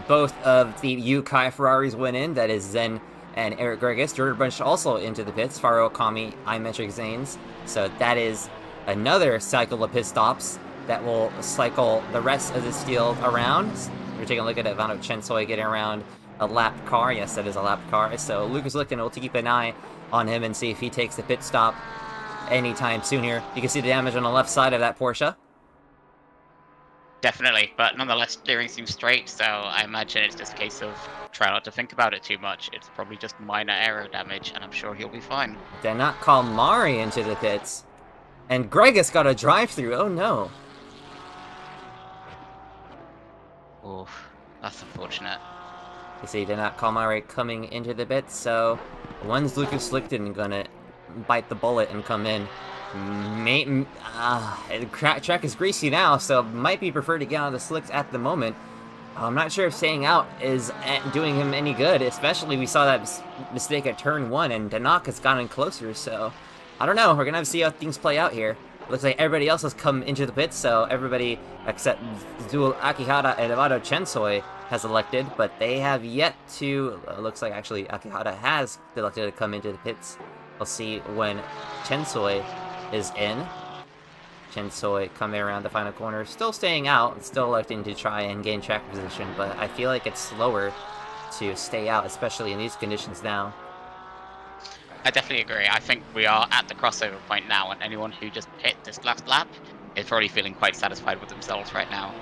both of the Yukai Ferraris went in, that is Zen and Eric Gregas. Jordan Brunch also into the pits, Faro Okami, iMetric Zanes. So that is another cycle of pit stops that will cycle the rest of this field around. We're taking a look at Ivano Chensoi getting around a lap car. Yes, that is a lap car. So Lucas Lichten will keep an eye on him and see if he takes the pit stop anytime soon here. You can see the damage on the left side of that Porsche. Definitely, but nonetheless steering seems straight, so I imagine it's just a case of try not to think about it too much. It's probably just minor aero damage, and I'm sure he'll be fine. Did not call Mari into the pits. And Gregas got a drive-through, oh no. Oof, that's unfortunate. You see, did not call Mari coming into the pits, so when's Lucas Lichten gonna bite the bullet and come in? The track is greasy now, so might be preferred to get on the slicks at the moment. I'm not sure if staying out is doing him any good, especially we saw that mistake at turn 1, and Danak has gotten closer, so I don't know. We're gonna have to see how things play out here. Looks like everybody else has come into the pits, so everybody except Zul Akihara and Evado Chensoi has elected, but they have yet to... looks like actually Akihara has elected to come into the pits. We'll see when Chensoi is in. Chensoi coming around the final corner, still staying out, still electing to try and gain track position, but I feel like it's slower to stay out, especially in these conditions now. I definitely agree. I think we are at the crossover point now, and anyone who just hit this last lap is probably feeling quite satisfied with themselves right now.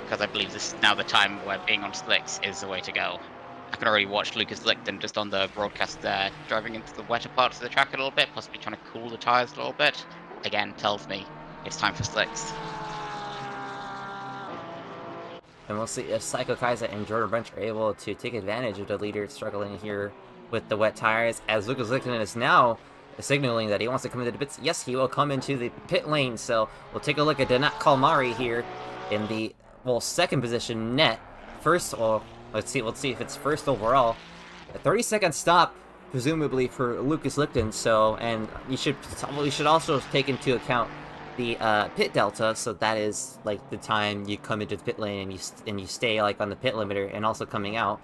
Because I believe this is now the time where being on slicks is the way to go. I can already watch Lucas Lichten just on the broadcast there, driving into the wetter parts of the track a little bit, possibly trying to cool the tyres a little bit. Again, tells me it's time for slicks. And we'll see if Psycho Kaiser and Jordan Bunch are able to take advantage of the leader struggling here with the wet tires, as Lucas Lichten is now signaling that he wants to come into the pits. Yes, he will come into the pit lane, so we'll take a look at Danat Kalmari here in the, well, second position net. First, well, let's see if it's first overall. A 30-second stop, presumably for Lucas Lichten, so, and you should also take into account the pit delta, so that is like the time you come into the pit lane and you stay like on the pit limiter and also coming out.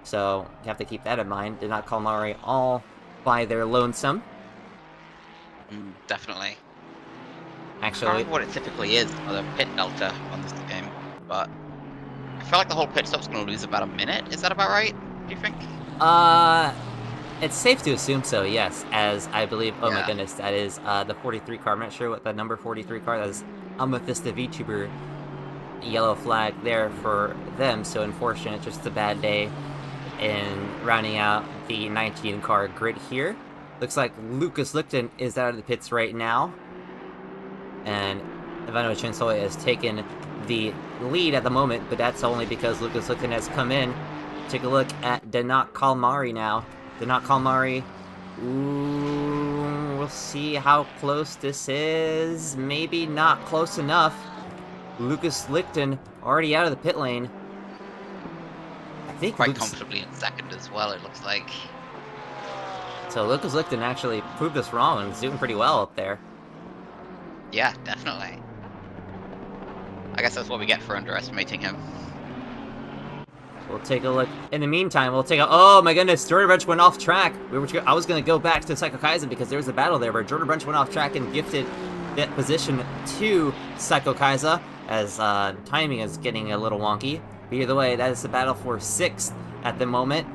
So you have to keep that in mind. Did not Kalmari all by their lonesome. Definitely. Actually, I don't know what it typically is for the pit delta on this game, but I feel like the whole pit stop's going to lose about a minute. Is that about right? Do you think? It's safe to assume so, yes, as I believe, oh Yeah. my goodness, that is the 43 car. I'm not sure what the number 43 car, that is Amethyst the VTuber yellow flag there for them, so unfortunate, just a bad day in rounding out the 19 car grid here. Looks like Lucas Lichten is out of the pits right now, and Ivano Chensoi has taken the lead at the moment, but that's only because Lucas Lichten has come in. Take a look at Danat Kalmari now. Danat Kalmari, ooh, we'll see how close this is. Maybe not close enough. Lucas Lichten already out of the pit lane. I think Quite comfortably in second as well, it looks like. So Lucas Lichten actually proved us wrong and is doing pretty well up there. Yeah, definitely. I guess that's what we get for underestimating him. We'll take a look. In the meantime, we'll take a... Oh my goodness, Jordan Bunch went off track. I was going to go back to Psycho Kaiser because there was a battle there, but Jordan Bunch went off track and gifted that position to Psycho Kaiser, as timing is getting a little wonky. But either way, that is the battle for 6th at the moment.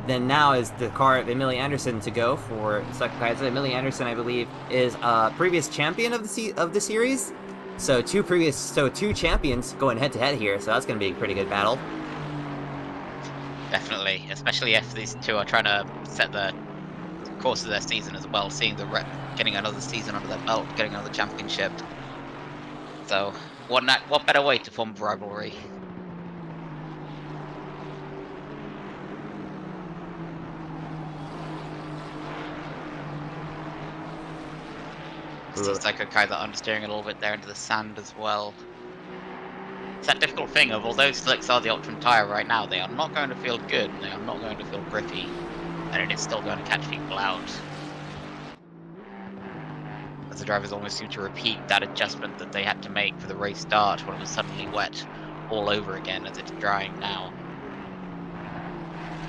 Then now is the car of Emily Anderson to go for Psycho Kaiser. Emily Anderson, I believe, is a previous champion of the series. So two champions going head-to-head here, so that's going to be a pretty good battle. Definitely, especially if these two are trying to set the course of their season as well, seeing the getting another season under their belt, getting another championship. So, what better way to form a rivalry? Seems like a guy that understeering a little bit there into the sand as well. It's that difficult thing of, although slicks are the optimum tyre right now, they are not going to feel good, they are not going to feel grippy, and it is still going to catch people out. As the drivers almost seem to repeat that adjustment that they had to make for the race start when it was suddenly wet all over again as it's drying now.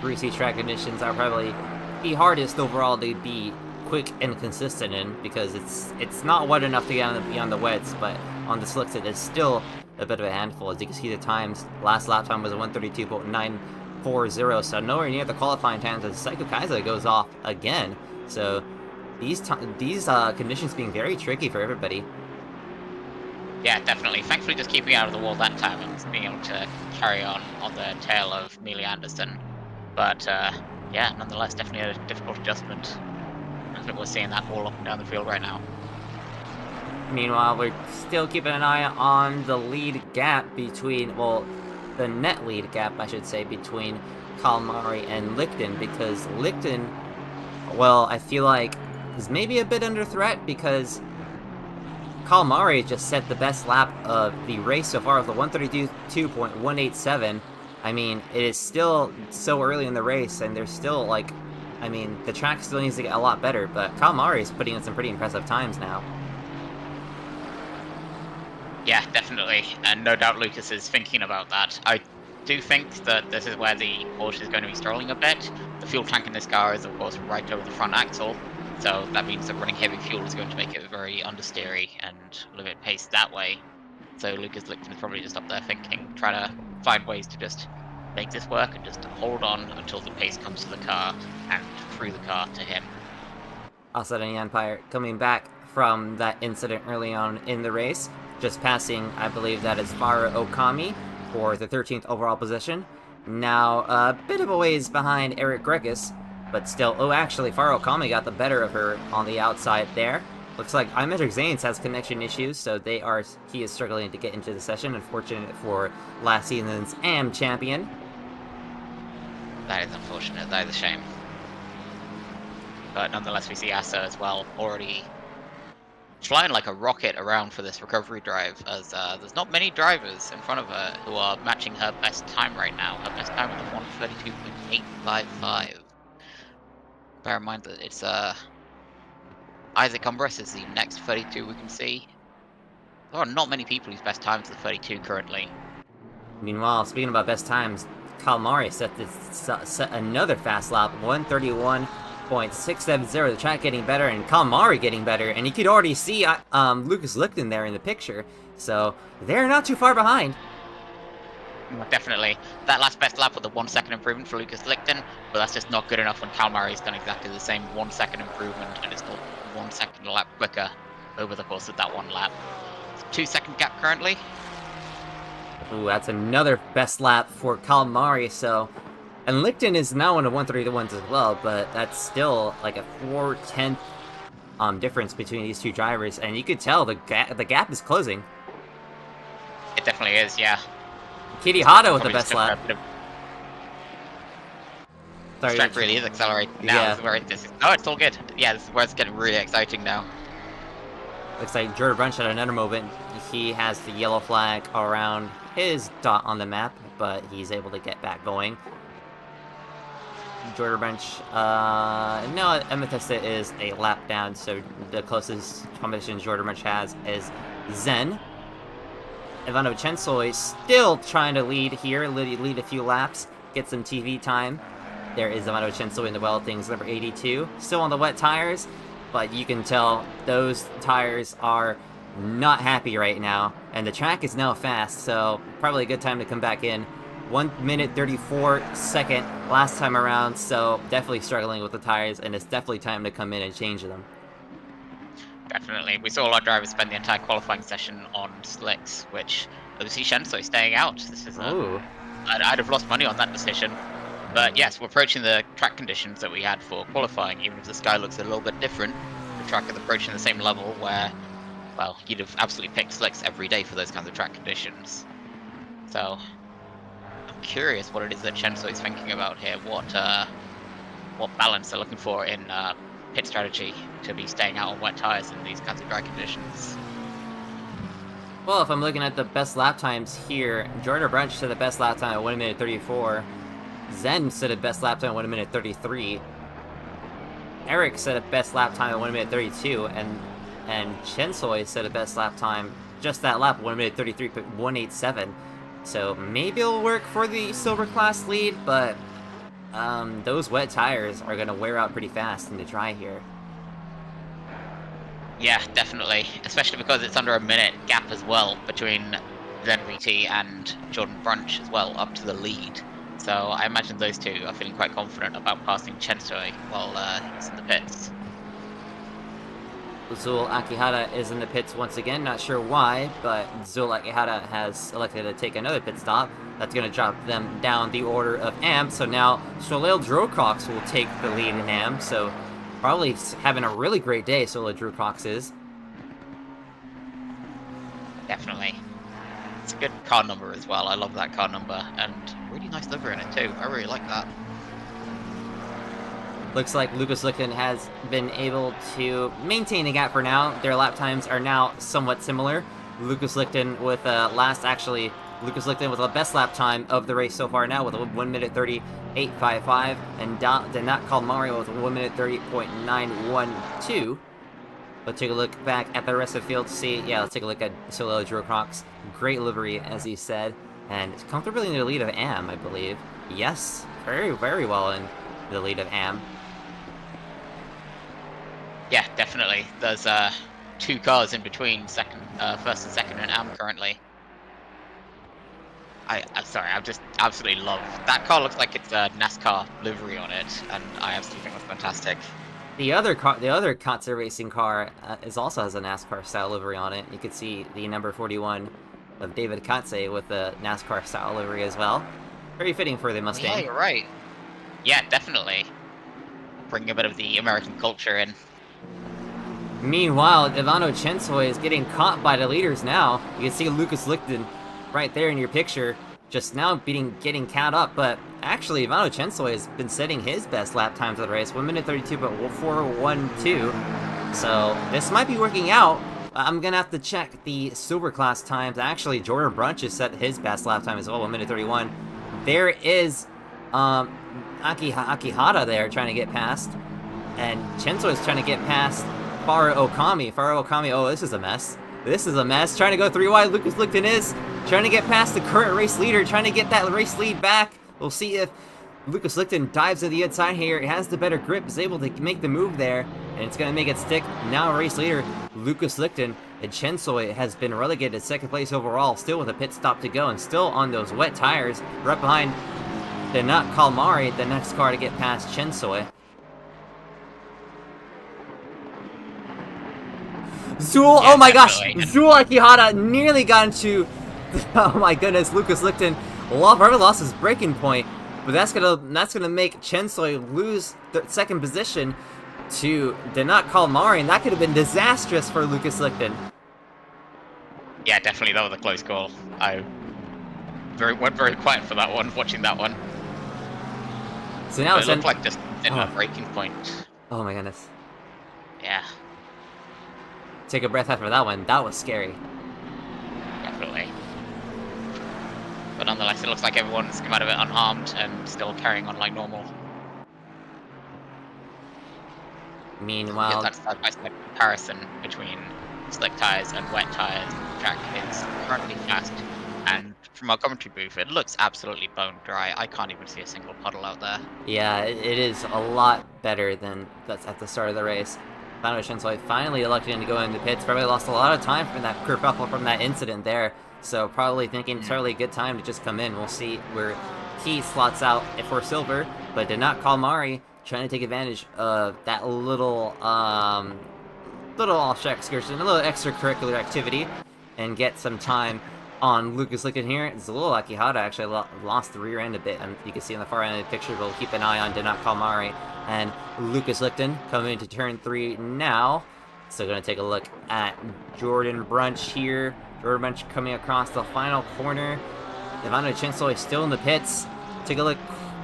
Greasy track conditions are probably the hardest overall to be quick and consistent in, because it's not wet enough to get beyond the wets, but on the slicks it is still a bit of a handful. As you can see, the times, last lap time was 1:32.940, so nowhere near the qualifying times as Psycho Kaiser goes off again. So these conditions being very tricky for everybody. Yeah, definitely. Thankfully just keeping out of the wall that time and being able to carry on the tail of Mealy Anderson. But yeah, nonetheless, definitely a difficult adjustment. I think we're seeing that all up and down the field right now. Meanwhile, we're still keeping an eye on the lead gap between, well, the net lead gap, I should say, between Kalmari and Lichten, because Lichten, well, I feel like is maybe a bit under threat, because Calamari just set the best lap of the race so far with a 132.187. I mean, it is still so early in the race, and there's still, like, I mean, the track still needs to get a lot better, but Calamari is putting in some pretty impressive times now. Yeah, definitely, and no doubt Lucas is thinking about that. I do think that this is where the Porsche is going to be struggling a bit. The fuel tank in this car is, of course, right over the front axle, so that means that running heavy fuel is going to make it very understeery and limit pace that way. So Lucas Lichten is probably just up there thinking, trying to find ways to just make this work and just hold on until the pace comes to the car and through the car to him. Also, the Empire coming back from that incident early on in the race, just passing, I believe that is Farah Okami for the 13th overall position. Now, a bit of a ways behind Eric Gregus, but still, oh, actually, Farah Okami got the better of her on the outside there. Looks like iMetric Zanes has connection issues, so he is struggling to get into the session. Unfortunate for last season's AM champion. That is unfortunate, that is a shame. But nonetheless, we see Asa as well, already flying like a rocket around for this recovery drive, as there's not many drivers in front of her who are matching her best time right now. Her best time is 1:32.855. Bear in mind that it's Isaac Umbris is the next 32 we can see. There are not many people whose best times are 32 currently. Meanwhile, speaking about best times, Calamari set another fast lap, 1:31.670. The track getting better, and Calamari getting better, and you could already see Lucas Lichten there in the picture, so they're not too far behind. Definitely. That last best lap with a 1 second improvement for Lucas Lichten, but that's just not good enough when Calamari's done exactly the same 1 second improvement, and it's not 1 second lap quicker over the course of that one lap. It's a 2 second gap currently. Ooh, that's another best lap for Calamari, so... And Lichten is now in the 1:31s as well, but that's still like a 4/10 difference between these two drivers, and you could tell the gap is closing. It definitely is, yeah. Kitty Hado with the best lap. Sorry, the track really is accelerating now. Yeah. This is where oh, it's all good. Yeah, this is where it's getting really exciting now. Looks like Jordan Brunch at another moment. He has the yellow flag around his dot on the map, but he's able to get back going. Jordan Brunch, no, Amethyst is a lap down, so the closest competition Jordan Brunch has is Zen. Ivano Chensoy still trying to lead here, lead a few laps, get some TV time. There is Ivano Chensoy in the Well Things, number 82. Still on the wet tires, but you can tell those tires are not happy right now, and the track is now fast, so probably a good time to come back in. 1:34 last time around, so definitely struggling with the tires, and it's definitely time to come in and change them. Definitely. We saw a lot of drivers spend the entire qualifying session on slicks, which obviously Shenso staying out. This is I'd have lost money on that decision. But yes, we're approaching the track conditions that we had for qualifying, even if the sky looks a little bit different. The track is approaching the same level where, well, you'd have absolutely picked slicks every day for those kinds of track conditions. So I'm curious what it is that Shenso is thinking about here, what balance they're looking for in pit strategy to be staying out on wet tires in these kinds of dry conditions. Well, if I'm looking at the best lap times here, Jordan Brunch set the best lap time at 1:34. Zen set a best lap time at 1:33. Eric set a best lap time at 1:32, and Chensoy set a best lap time just that lap, 1:33.187. So maybe it'll work for the silver class lead, but those wet tires are gonna wear out pretty fast in the dry here. Yeah, definitely, especially because it's under a minute gap as well between Zen VT and Jordan Brunch as well, up to the lead. So I imagine those two are feeling quite confident about passing Chensoy while he's in the pits. Zul Akihara is in the pits once again, not sure why, but Zul Akihara has elected to take another pit stop. That's going to drop them down the order of AM, so now Soleil Drocox will take the lead in AM, so probably having a really great day, Soleil Drocox is. Definitely. It's a good car number as well, I love that car number, and really nice liver in it too, I really like that. Looks like Lucas Lichten has been able to maintain a gap for now. Their lap times are now somewhat similar. Lucas Lichten with Lucas Lichten with the best lap time of the race so far now with a 1 minute 30.855, and Denat Kalmari with 1 minute 30.912. Let's take a look back at the rest of the field to see. Yeah, let's take a look at Solo Drew Crocs. Great livery, as he said, and comfortably in the lead of Am, I believe. Yes, very, very well in the lead of Am. Yeah, definitely. There's 2 cars in between first and second and Am currently. I'm sorry, I just absolutely love that car. Looks like it's a NASCAR livery on it, and I absolutely think that's fantastic. The other Katse racing car also has a NASCAR style livery on it. You can see the number 41 of David Katse with the NASCAR style livery as well. Very fitting for the Mustang. Yeah, you're right. Yeah, definitely. Bring a bit of the American culture in. Meanwhile, Ivano Chensoy is getting caught by the leaders now. You can see Lucas Lichten right there in your picture, just now getting caught up, but actually Ivano Chensoy has been setting his best lap times of the race, 1 minute 32.412. So this might be working out. I'm gonna have to check the silver class times. Actually, Jordan Brunch has set his best lap time as well, 1 minute 31. There is Akihata there trying to get past, and Chensoy is trying to get past Faru Okami. Faru Okami, oh, this is a mess. This is a mess. Trying to go 3 wide. Lucas Lichten is trying to get past the current race leader, trying to get that race lead back. We'll see if Lucas Lichten dives to the inside here. He has the better grip, is able to make the move there, and it's going to make it stick. Now race leader, Lucas Lichten, and Chensoy has been relegated to 2nd place overall, still with a pit stop to go, and still on those wet tires, right behind Denat Kalmari, the next car to get past Chensoy. Zul, Yeah, oh my gosh, definitely. Zul Akihata nearly got into, oh my goodness, Lucas Lichten probably lost his braking point, but that's gonna make Chensoy lose the 2nd position to Denat Kalmari, and that could have been disastrous for Lucas Lichten. Yeah, definitely, that was a close call. I went very quiet for that one, watching that one. So now it looked like just didn't have a braking point. Oh my goodness. Yeah. Take a breath after that one. That was scary. Definitely. But nonetheless, it looks like everyone's come out of it unharmed and still carrying on like normal. Meanwhile, Yeah, that side-by-side comparison between slick tires and wet tires. Track is currently fast, and from our commentary booth, it looks absolutely bone dry. I can't even see a single puddle out there. yeah, it is a lot better than that's at the start of the race. Ivano Chensoy finally elected to go into pits. Probably lost a lot of time from that kerfuffle from that incident there. So probably thinking it's probably a good time to just come in. We'll see where he slots out for silver, but did not call Mari, trying to take advantage of that little off-track excursion, a little extracurricular activity, and get some time on Lucas Lichten here. It's a little Akihata actually lost the rear end a bit, and you can see on the far end of the picture. We'll keep an eye on Denat Kalmari and Lucas Lichten coming into turn 3 now. So going to take a look at Jordan Brunch here. Jordan Brunch coming across the final corner. Ivano Chensoy still in the pits. Take a look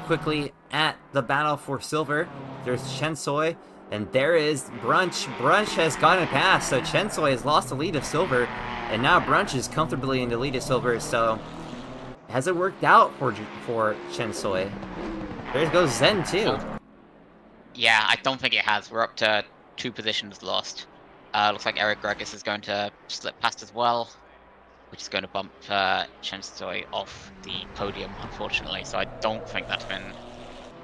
quickly at the battle for silver. There's Chensoy, and there is Brunch. Brunch has gotten past, so Chensoy has lost the lead of silver, and now Brunch is comfortably in the lead of silver. So has it worked out for Chensoy? There goes Zen too. Yeah, I don't think it has. We're up to 2 positions lost. Looks like Eric Gregus is going to slip past as well, which is going to bump Chensoy off the podium, unfortunately. So I don't think that's been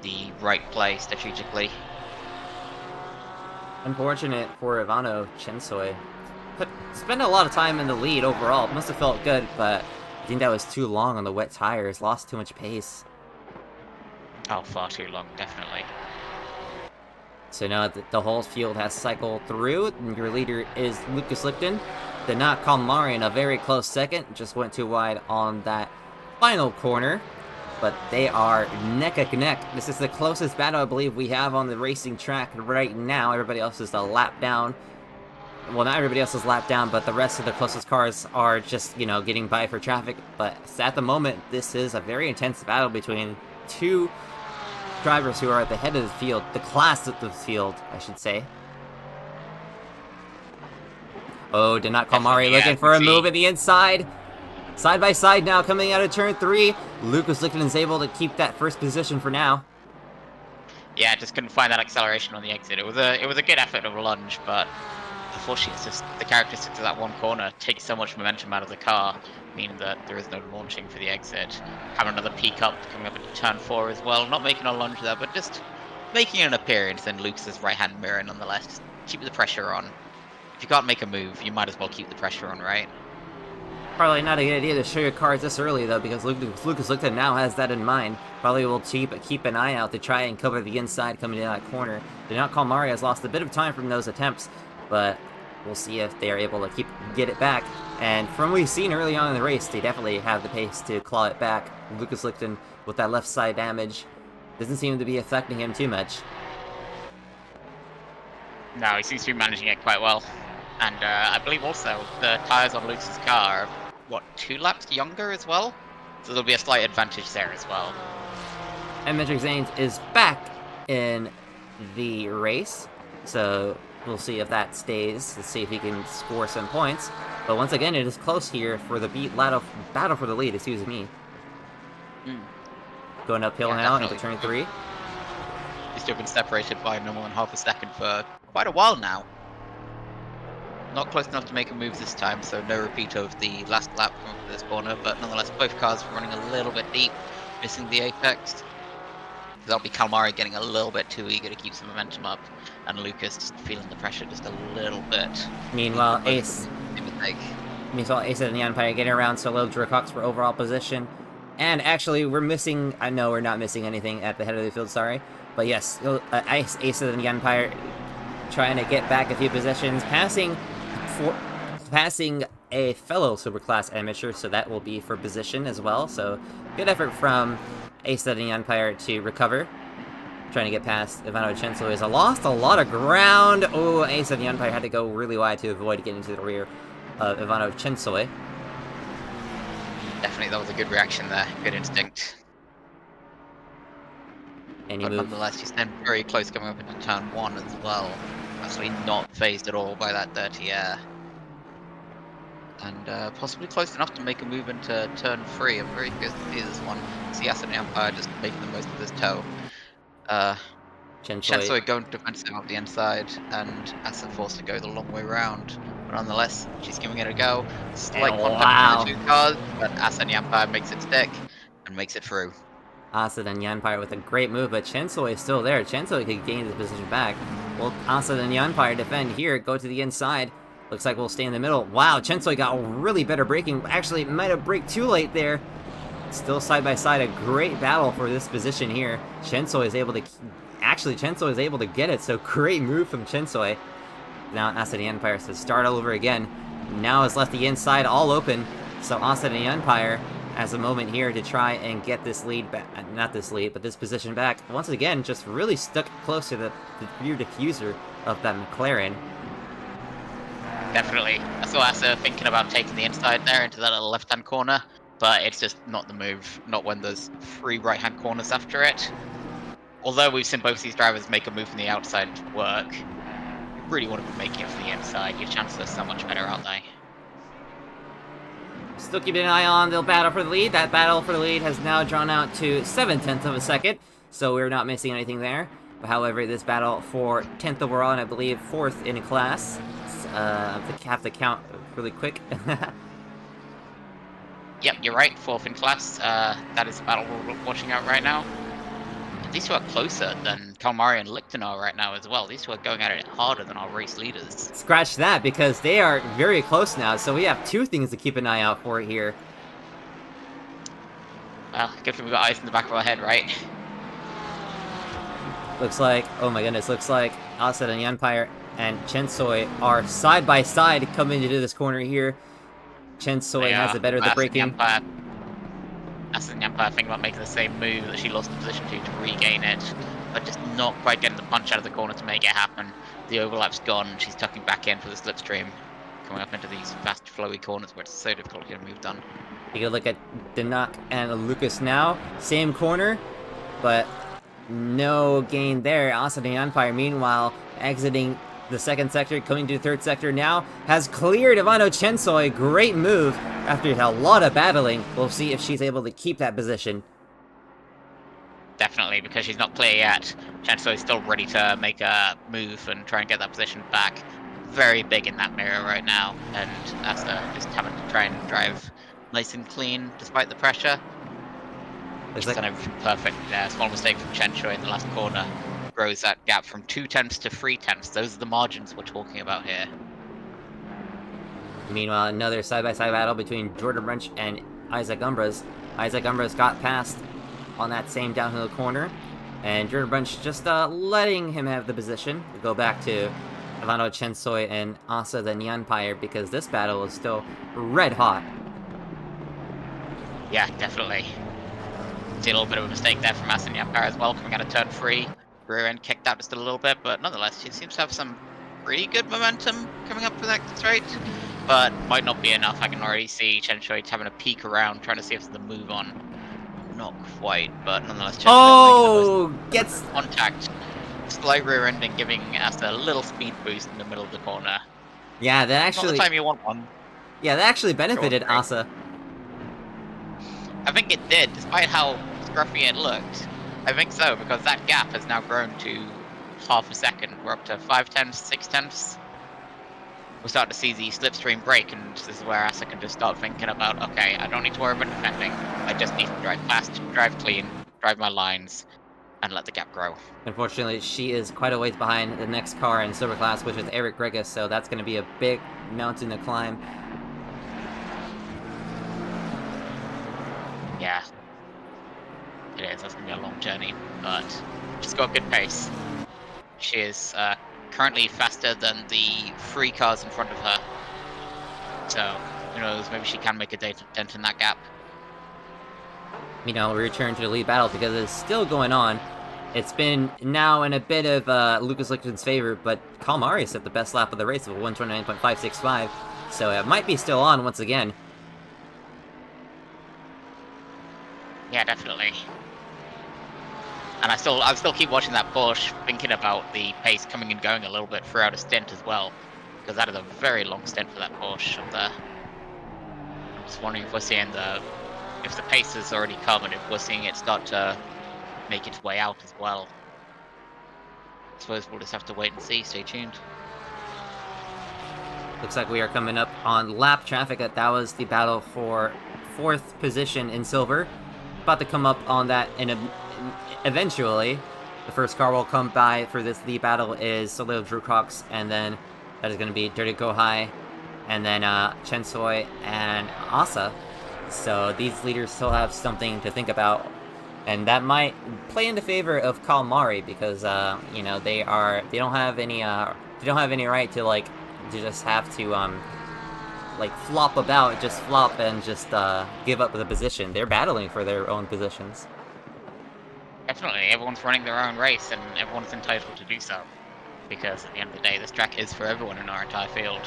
the right play strategically. Unfortunate for Ivano Chensoy. But spent a lot of time in the lead overall. It must have felt good, but I think that was too long on the wet tires. Lost too much pace. Oh, far too long, definitely. So now the whole field has cycled through, and your leader is Lucas Lichten. Denat Kalmari in a very close second, just went too wide on that final corner. But they are neck and neck. This is the closest battle I believe we have on the racing track right now. Everybody else is a lap down. Well, not everybody else is lap down, but the rest of the closest cars are just, you know, getting by for traffic. But at the moment, this is a very intense battle between two drivers who are at the head of the field, the class of the field, I should say. Oh, did not call Mari looking for a move at the inside. Side by side now, coming out of turn 3. Lucas Lichten is able to keep that first position for now. Yeah, just couldn't find that acceleration on the exit. It was a good effort of a lunge, but unfortunately, it's just the characteristics of that one corner take so much momentum out of the car, meaning that there is no launching for the exit. Having another peak up coming up into turn 4 as well, not making a lunge there, but just making an appearance in Lucas's right-hand mirror nonetheless. Just keep the pressure on. If you can't make a move, you might as well keep the pressure on, right? Probably not a good idea to show your cards this early, though, because Lucas Lichten now has that in mind. Probably will keep an eye out to try and cover the inside coming down that corner. Did not call Mari has lost a bit of time from those attempts, but we'll see if they are able to get it back. And from what we've seen early on in the race, they definitely have the pace to claw it back. Lucas Lichten, with that left side damage, doesn't seem to be affecting him too much. No, he seems to be managing it quite well. And I believe also the tyres on Lucas's car are, what, 2 laps younger as well? So there'll be a slight advantage there as well. And Vtracc Zanes is back in the race, so we'll see if that stays. Let's see if he can score some points. But once again, it is close here for the battle for the lead, excuse me. Going uphill now into turn 3. He's still been separated by no more than half a second for quite a while now. Not close enough to make a move this time, so no repeat of the last lap from this corner, but nonetheless both cars running a little bit deep, missing the apex. That'll be Kalmari getting a little bit too eager to keep some momentum up, and Lucas just feeling the pressure just a little bit. Meanwhile, Ace and the Empire getting around solo Vtracc for overall position. And actually, we're missing... I know we're not missing anything at the head of the field, sorry. But yes, Ace and the Empire trying to get back a few positions, passing a fellow Superclass amateur, so that will be for position as well. So good effort from Ace of the Empire to recover. Trying to get past Ivano Chensoy has lost a lot of ground. Oh, Ace of the Empire had to go really wide to avoid getting to the rear of Ivano Chensoy. Definitely, that was a good reaction there. Good instinct. And but nonetheless, he's then very close coming up into turn 1 as well. Actually not phased at all by that dirty air. And possibly close enough to make a move into turn 3. I'm very curious to see this one. See Asa and the Empire just making the most of this toe. Chensoy going defensive up the inside, and Asa forced to go the long way round. But nonetheless, she's giving it a go. Slight contact between the two cars, but Asa and the Empire makes it stick and makes it through. Asad and Yanpire with a great move, but Chensoy is still there. Chensoy could gain his position back. Will Asad and Yanpire defend here, go to the inside. Looks like we'll stay in the middle. Wow, Chensoy got really better braking. Actually, might have braked too late there. Still side by side, a great battle for this position here. Chensoy is able to... Actually, Chensoy is able to get it, so great move from Chensoy. Now Asad and Yanpire says start all over again. Now has left the inside all open, so Asad and Yanpire has a moment here to try and get this lead back, not this lead, but this position back. Once again, just really stuck close to the rear diffuser of that McLaren. Definitely. I saw Asa thinking about taking the inside there into that little left-hand corner, but it's just not the move, not when there's 3 right-hand corners after it. Although we've seen both these drivers make a move from the outside work, you really want to be making it from the inside. Your chances are so much better, aren't they? Still keeping an eye on the battle for the lead. That battle for the lead has now drawn out to 7/10 of a second, so we're not missing anything there. But however, this battle for 10th overall, and I believe 4th in class, I have to count really quick. Yep, you're right, 4th in class. That is the battle we're watching out right now. These two are closer than Kalmari and Lichten are right now as well. These two are going at it harder than our race leaders. Scratch that, because they are very close now, so we have 2 things to keep an eye out for here. Well, good thing we've got eyes in the back of our head, right? Looks like, oh my goodness, looks like Asad and Yanpire and Chensoy are side by side coming into this corner here. Chensoy has it better at the braking. Asa and Yanpire thinking about making the same move that she lost the position to regain it, but just not quite getting the punch out of the corner to make it happen. The overlap's gone, she's tucking back in for the slipstream, coming up into these fast flowy corners where it's so difficult to get a move done. You can look at Danak and Lucas now, same corner, but no gain there. Asa the Empire, meanwhile, exiting the second sector, coming to the third sector now, has cleared Ivano Chensoy. Great move after a lot of battling. We'll see if she's able to keep that position. Definitely, because she's not clear yet. Chancellor is still ready to make a move and try and get that position back. Very big in that mirror right now, and Asa just having to try and drive nice and clean despite the pressure. Looks Just like done everything perfect. Small mistake from Chencho in the last corner grows that gap from 0.2 to 0.3. Those are the margins we're talking about here. Meanwhile, another side-by-side battle between Jordan Brunch and Isaac Umbras. Isaac Umbras got past on that same downhill corner, and Jordan Brunch just letting him have the position. We go back to Ivano Chensoy and Asa the Nyanpire because this battle is still red hot. Yeah, definitely. See a little bit of a mistake there from Asa Nyanpire as well, coming out of turn 3. Rear end kicked out just a little bit, but nonetheless, she seems to have some pretty good momentum coming up for that straight. But might not be enough. I can already see Chenchoy having a peek around, trying to see if there's a move on. Not quite, but nonetheless, Chenchoy Gets contact. Slight rear ending, giving us a little speed boost in the middle of the corner. Yeah, that actually. Not the time you want one. Yeah, that actually benefited Asa. I think it did, despite how scruffy it looked. I think so, because that gap has now grown to half a second. We're up to 0.5, 0.6. We're starting to see the slipstream break, and this is where Asa can just start thinking about, okay, I don't need to worry about defending. I just need to drive fast, drive clean, drive my lines, and let the gap grow. Unfortunately, she is quite a ways behind the next car in silver class, which is Eric Gregus, so that's going to be a big mountain to climb. Yeah, it is. That's going to be a long journey, but she's got good pace. She is currently faster than the 3 cars in front of her. So, who knows, maybe she can make a dent in that gap. We return to the lead battle because it's still going on. It's been now in a bit of Lucas Lichten's favor, but Kalmari set the best lap of the race with 129.565, so it might be still on once again. Yeah, definitely. And I still keep watching that Porsche, thinking about the pace coming and going a little bit throughout a stint as well, because that is a very long stint for that Porsche up there. I'm just wondering if we're seeing if the pace has already come and if we're seeing it start to make its way out as well. I suppose we'll just have to wait and see. Stay tuned. Looks like we are coming up on lap traffic. That was the battle for 4th position in silver. About to come up on that eventually. The first car will come by for this lead battle is Soleo Drukrox, and then that is going to be Dirty Kohai, and then Chensoy and Asa. So these leaders still have something to think about, and that might play into favor of Kalmari because they don't have any right to just have to flop about, just flop and just give up the position. They're battling for their own positions. Definitely, everyone's running their own race, and everyone's entitled to do so. Because at the end of the day, this track is for everyone in our entire field.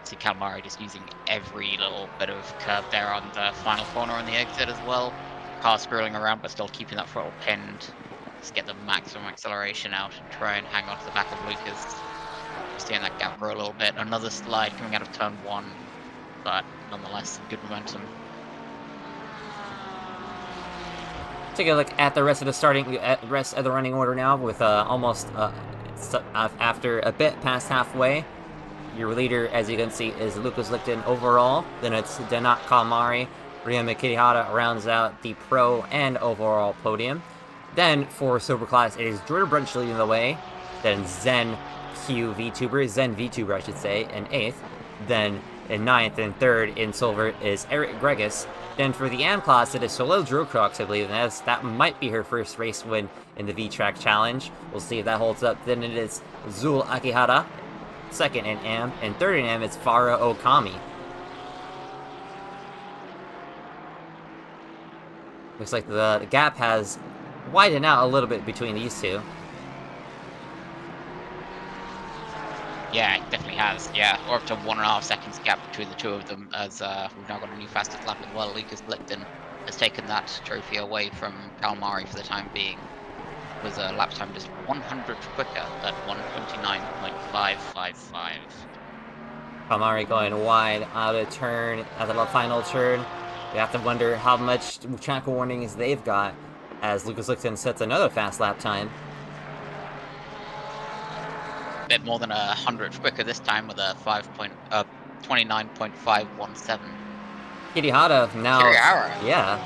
See Kalmari just using every little bit of curve there on the final corner on the exit as well. Car scrolling around, but still keeping that throttle pinned. Just get the maximum acceleration out and try and hang on to the back of Lucas. Seeing that gap grow a little bit. Another slide coming out of turn 1, but nonetheless, good momentum. Take a look at the rest of the running order now, with almost after a bit past halfway. Your leader, as you can see, is Lucas Lichten overall. Then it's Denat Kalmari. Ria Mikitihara rounds out the pro and overall podium. Then for silver class, it is Jordan Brunch leading the way. Then Zen VTuber, I should say, in 8th. Then in 9th and 3rd in silver is Eric Gregus. Then for the AM class, it is Solel Drukrox, I believe, and that might be her first race win in the Vtracc challenge. We'll see if that holds up. Then it is Zul Akihara, 2nd in AM, and 3rd in AM is Farah Okami. Looks like the gap has widened out a little bit between these two. Yeah, it definitely has. Yeah, or up to 1.5 seconds gap between the two of them, as we've now got a new fastest lap as well. Lucas Lichten has taken that trophy away from Kalmari for the time being. Was a lap time just 100 quicker at 129.555. Palmari going wide out of turn at the final turn. We have to wonder how much track warnings they've got as Lucas Lichten sets another fast lap time. A bit more than 100 quicker this time with a 29.517. Kirihara now. Kirihara. Yeah.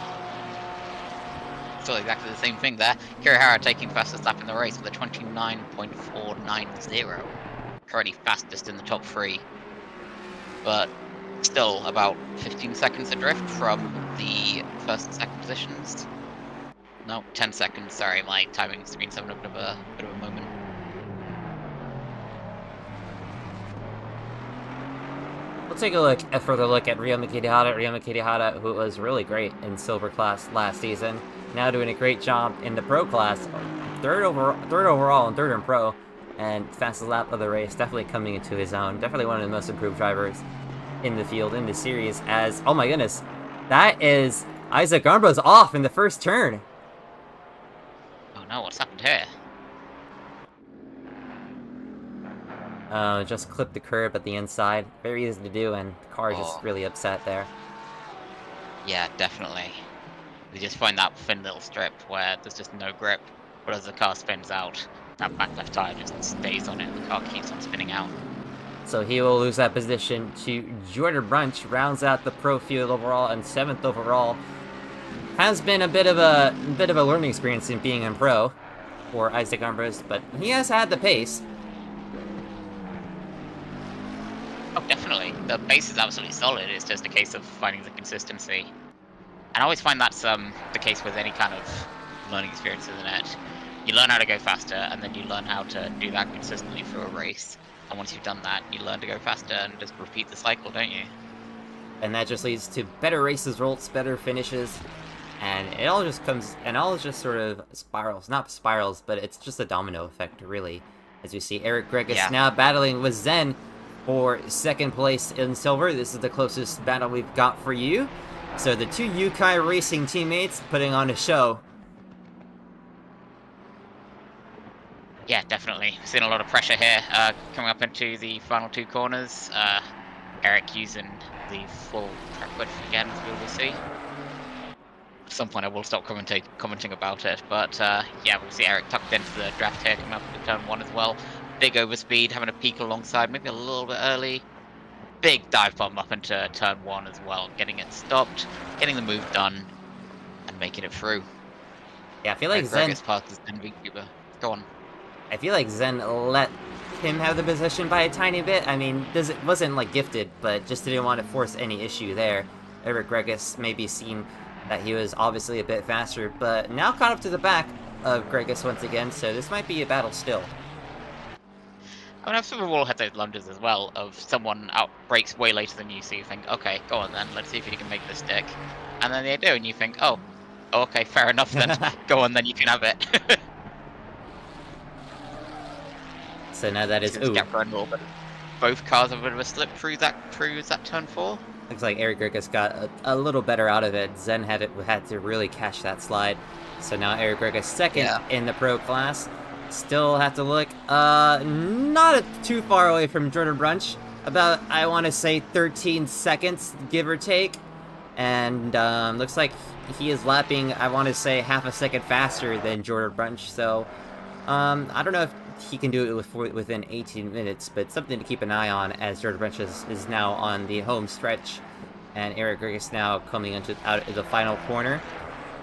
Still exactly the same thing there. Kirihara taking fastest lap in the race with a 29.490. Currently fastest in the top 3. But still about 15 seconds adrift from the first and second positions. No, 10 seconds. Sorry, my timing screen's having a bit of a moment. We'll take a further look at Ryoma Kirihara, who was really great in silver class last season. Now doing a great job in the pro class, third overall and third in pro, and fastest lap of the race. Definitely coming into his own. Definitely one of the most improved drivers in the field, in the series. As oh my goodness, that is Isaac Armbru's off in the first turn. Oh no, what's happened here? Just clipped the curb at the inside. Very easy to do, and the car is just really upset there. Yeah, definitely. They just find that thin little strip where there's just no grip, but as the car spins out, that back left tire just stays on it, the car keeps on spinning out. So he will lose that position to Jordan Brunch, rounds out the pro field overall, and 7th overall. Has been a bit of a learning experience in being in pro for Isaac Armbru's, but he has had the pace. Oh, definitely. The pace is absolutely solid. It's just a case of finding the consistency. And I always find that's the case with any kind of learning experience, isn't it? You learn how to go faster, and then you learn how to do that consistently through a race. And once you've done that, you learn to go faster and just repeat the cycle, don't you? And that just leads to better race results, better finishes, and it all just sort of spirals. Not spirals, but it's just a domino effect, really. As you see, Eric Gregus now battling with Zen for second place in silver. This is the closest battle we've got for you. So the two Yukai Racing teammates putting on a show. Yeah, definitely. Seeing a lot of pressure here coming up into the final 2 corners. Eric using the full track width again, as we will see. At some point I will stop commenting about it, but yeah, we'll see Eric tucked into the draft here coming up into turn 1 as well. Big overspeed, having a peak alongside, maybe a little bit early. Big dive bomb up into turn 1 as well, getting it stopped, getting the move done, and making it through. Yeah, I feel like Zen passes VTuber. Go on. I feel like Zen let him have the position by a tiny bit. I mean, it wasn't like gifted, but just didn't want to force any issue there. Eric Gregus maybe seen that he was obviously a bit faster, but now caught up to the back of Gregus once again, so this might be a battle still. I mean, I've sort of all had those lunges as well, of someone out breaks way later than you, so you think, okay, go on then, let's see if you can make this stick. And then they do, and you think, oh okay, fair enough then, go on then, you can have it. So now that is both cars have a bit of a slip through that turn 4. Looks like Eric Gregus got a little better out of it. Zen had to really catch that slide. So now Eric Gregus second in the pro class. Still have to look not too far away from Jordan Brunch. About, I want to say, 13 seconds, give or take. And looks like he is lapping, I want to say, half a second faster than Jordan Brunch. So I don't know if he can do it within 18 minutes, but something to keep an eye on, as Jordan Brunch is now on the home stretch, and Eric Gregus now coming out of the final corner.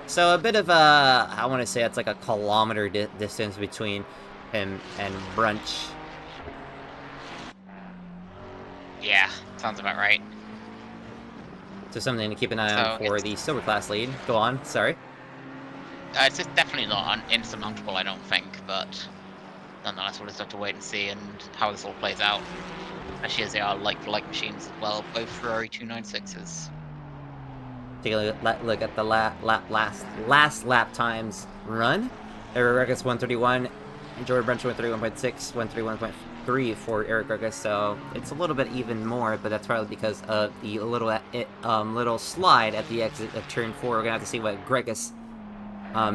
So a bit of a, I want to say it's like a kilometer distance between him and Brunch. Yeah, sounds about right. So something to keep an eye on for the silver class lead. Go on, sorry. It's just definitely not insurmountable, I don't think, but nonetheless, we'll just have to wait and see and how this all plays out. Especially as they are like-for-like machines as well, both Ferrari 296s. Take a look at the last lap times run. Eric Gregus 131, Jordan Brunch 131.6, 3 for Eric Gregus, so it's a little bit even more, but that's probably because of the little slide at the exit of turn 4. We're gonna have to see what Gregus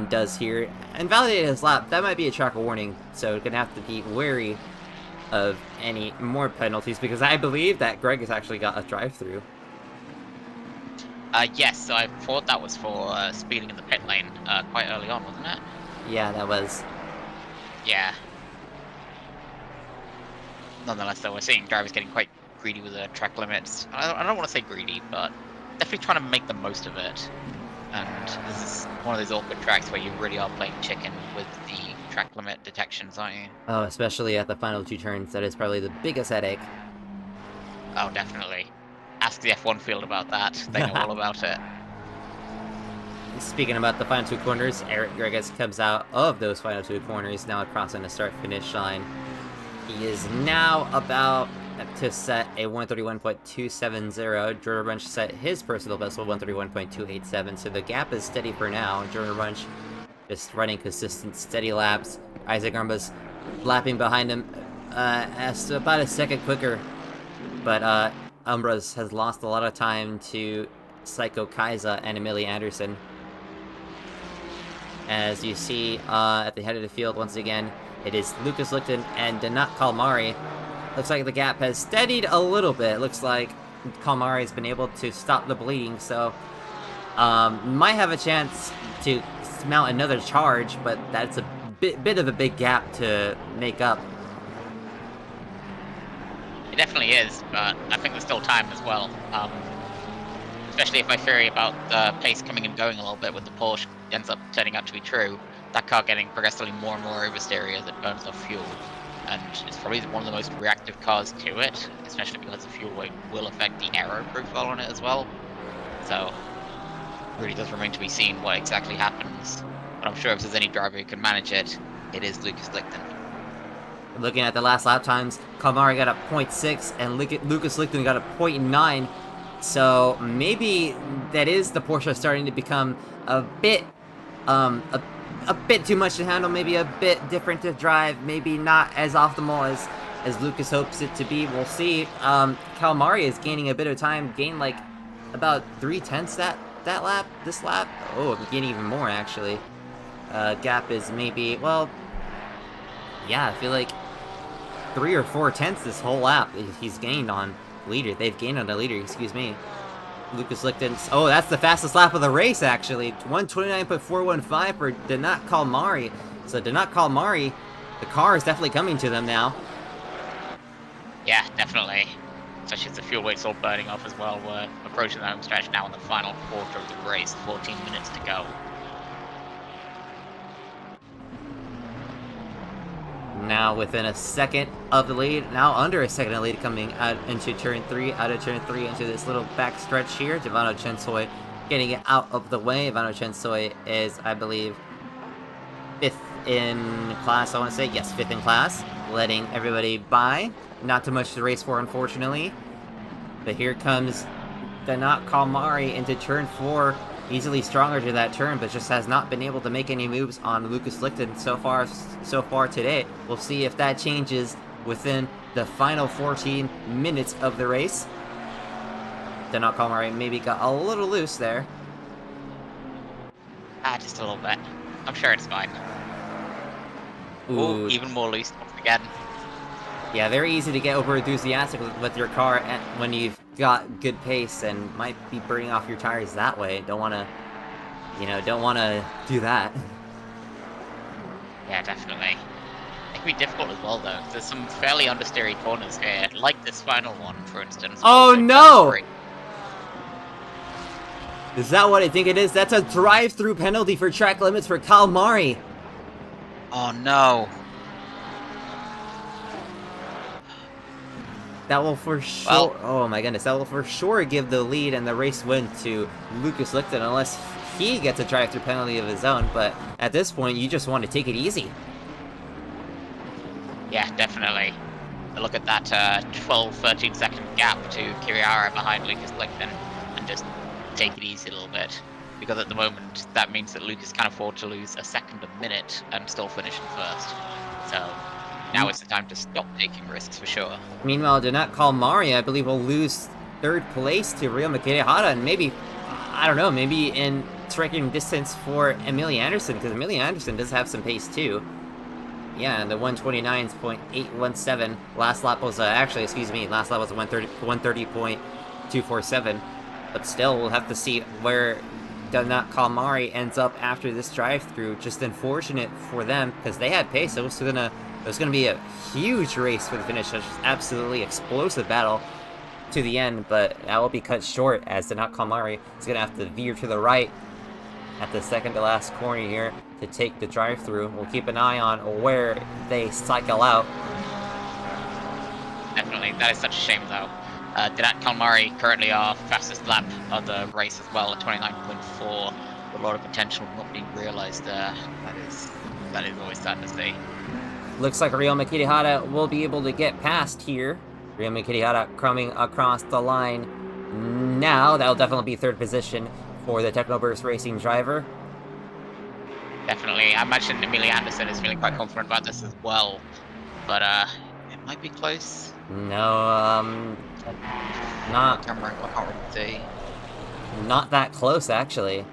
does here. Invalidate his lap, that might be a track warning, so we're gonna have to be wary of any more penalties, because I believe that Gregus actually got a drive-through. Yes, so I thought that was for speeding in the pit lane quite early on, wasn't it? Yeah, that was. Yeah. Nonetheless, though, we're seeing drivers getting quite greedy with the track limits. I don't want to say greedy, but definitely trying to make the most of it. And this is one of those awkward tracks where you really are playing chicken with the track limit detections, aren't you? Oh, especially at the final 2 turns, that is probably the biggest headache. Oh, definitely. Ask the F1 field about that. They know all about it. Speaking about the final 2 corners, Eric Gregus comes out of those final 2 corners, now crossing the start-finish line. He is now about to set a 131.270. Jordan Bunch set his personal best of 131.287, so the gap is steady for now. Jordan Bunch just running consistent, steady laps. Isaac Armba's lapping behind him, as about a second quicker, but Umbras has lost a lot of time to Psycho Kaiser and Amelia Anderson. As you see at the head of the field once again, it is Lucas Lichten and Danat Kalmari. Looks like the gap has steadied a little bit. Looks like Kalmari has been able to stop the bleeding, so might have a chance to mount another charge, but that's a bit of a big gap to make up. It definitely is, but I think there's still time as well. Especially if my theory about the pace coming and going a little bit with the Porsche ends up turning out to be true. That car getting progressively more and more oversteery as it burns off fuel. And it's probably one of the most reactive cars to it, especially because the fuel weight will affect the aero profile on it as well. So, it really does remain to be seen what exactly happens. But I'm sure if there's any driver who can manage it, it is Lucas Lichten. Looking at the last lap times, Kalmari got a 0.6 and Lucas Lichten got a 0.9. So maybe that is the Porsche starting to become a bit too much to handle, maybe a bit different to drive, maybe not as optimal as Lucas hopes it to be. We'll see. Kalmari is gaining a bit of time, gained like about 0.3 that lap, this lap. Oh, gaining even more actually. Gap is maybe, well, yeah, I feel like 3 or 4 tenths this whole lap he's gained on leader. They've gained on the leader, excuse me. Lucas Lichten's, oh, that's the fastest lap of the race, actually. 129.415 for Danat Kalmari. So Danat Kalmari, the car is definitely coming to them now. Yeah, definitely. Especially as the fuel weight's all burning off as well. We're approaching the home stretch now in the final quarter of the race, 14 minutes to go. Now within a second of the lead, now under a second of the lead, coming out into turn 3, out of turn 3 into this little back stretch here. Ivano Chensoy getting it out of the way. Ivano Chensoy is, I believe, 5th in class, I want to say. Yes, 5th in class, letting everybody by. Not too much to race for, unfortunately. But here comes Danat Kalmari into turn 4. Easily stronger to that turn, but just has not been able to make any moves on Lucas Lichten so far today. We'll see if that changes within the final 14 minutes of the race. Danat Kalmari maybe got a little loose there. Just a little bit. I'm sure it's fine. Ooh, even more loose once again. Yeah, very easy to get over enthusiastic with your car when you've got good pace and might be burning off your tires that way. Don't want to do that. Yeah, definitely. It can be difficult as well, though. There's some fairly understeery corners here, like this final one, for instance. Oh no! Is that what I think it is? That's a drive-through penalty for track limits for Kalmari. Oh no. That will for sure, oh my goodness, that will for sure give the lead and the race win to Lucas Lichten unless he gets a drive-through penalty of his own, but at this point, you just want to take it easy. Yeah, definitely. Look at that 12-13 second gap to Kiriara behind Lucas Lichten and just take it easy a little bit. Because at the moment, that means that Lucas can afford to lose a second a minute and still finish in first. So, now is the time to stop taking risks for sure. Meanwhile, Donat Kalmari, I believe, will lose third place to Ryo Mikitihara, and maybe, I don't know, maybe in striking distance for Amelia Anderson, because Amelia Anderson does have some pace too. Yeah, and the 129.817 last lap was, actually, excuse me, last lap was 130.247, but still, we'll have to see where Donat Kalmari ends up after this drive-through. Just unfortunate for them, because they had pace. It was gonna be a huge race for the finish. It was just absolutely explosive battle to the end, but that will be cut short as Donat Kalmari is gonna have to veer to the right at the second to last corner here to take the drive-through. We'll keep an eye on where they cycle out. Definitely, that is such a shame though. Donat Kalmari currently our fastest lap of the race as well at 29.4. A lot of potential not being realised there. That is always sad to see. Looks like Ryo Mikitihara will be able to get past here. Ryo Mikitihara coming across the line now. That'll definitely be third position for the Technoburst Racing driver. Definitely. I imagine Amelia Anderson is feeling quite confident about this as well. But it might be close. No, not... Camera, I can't really see. Not that close, actually.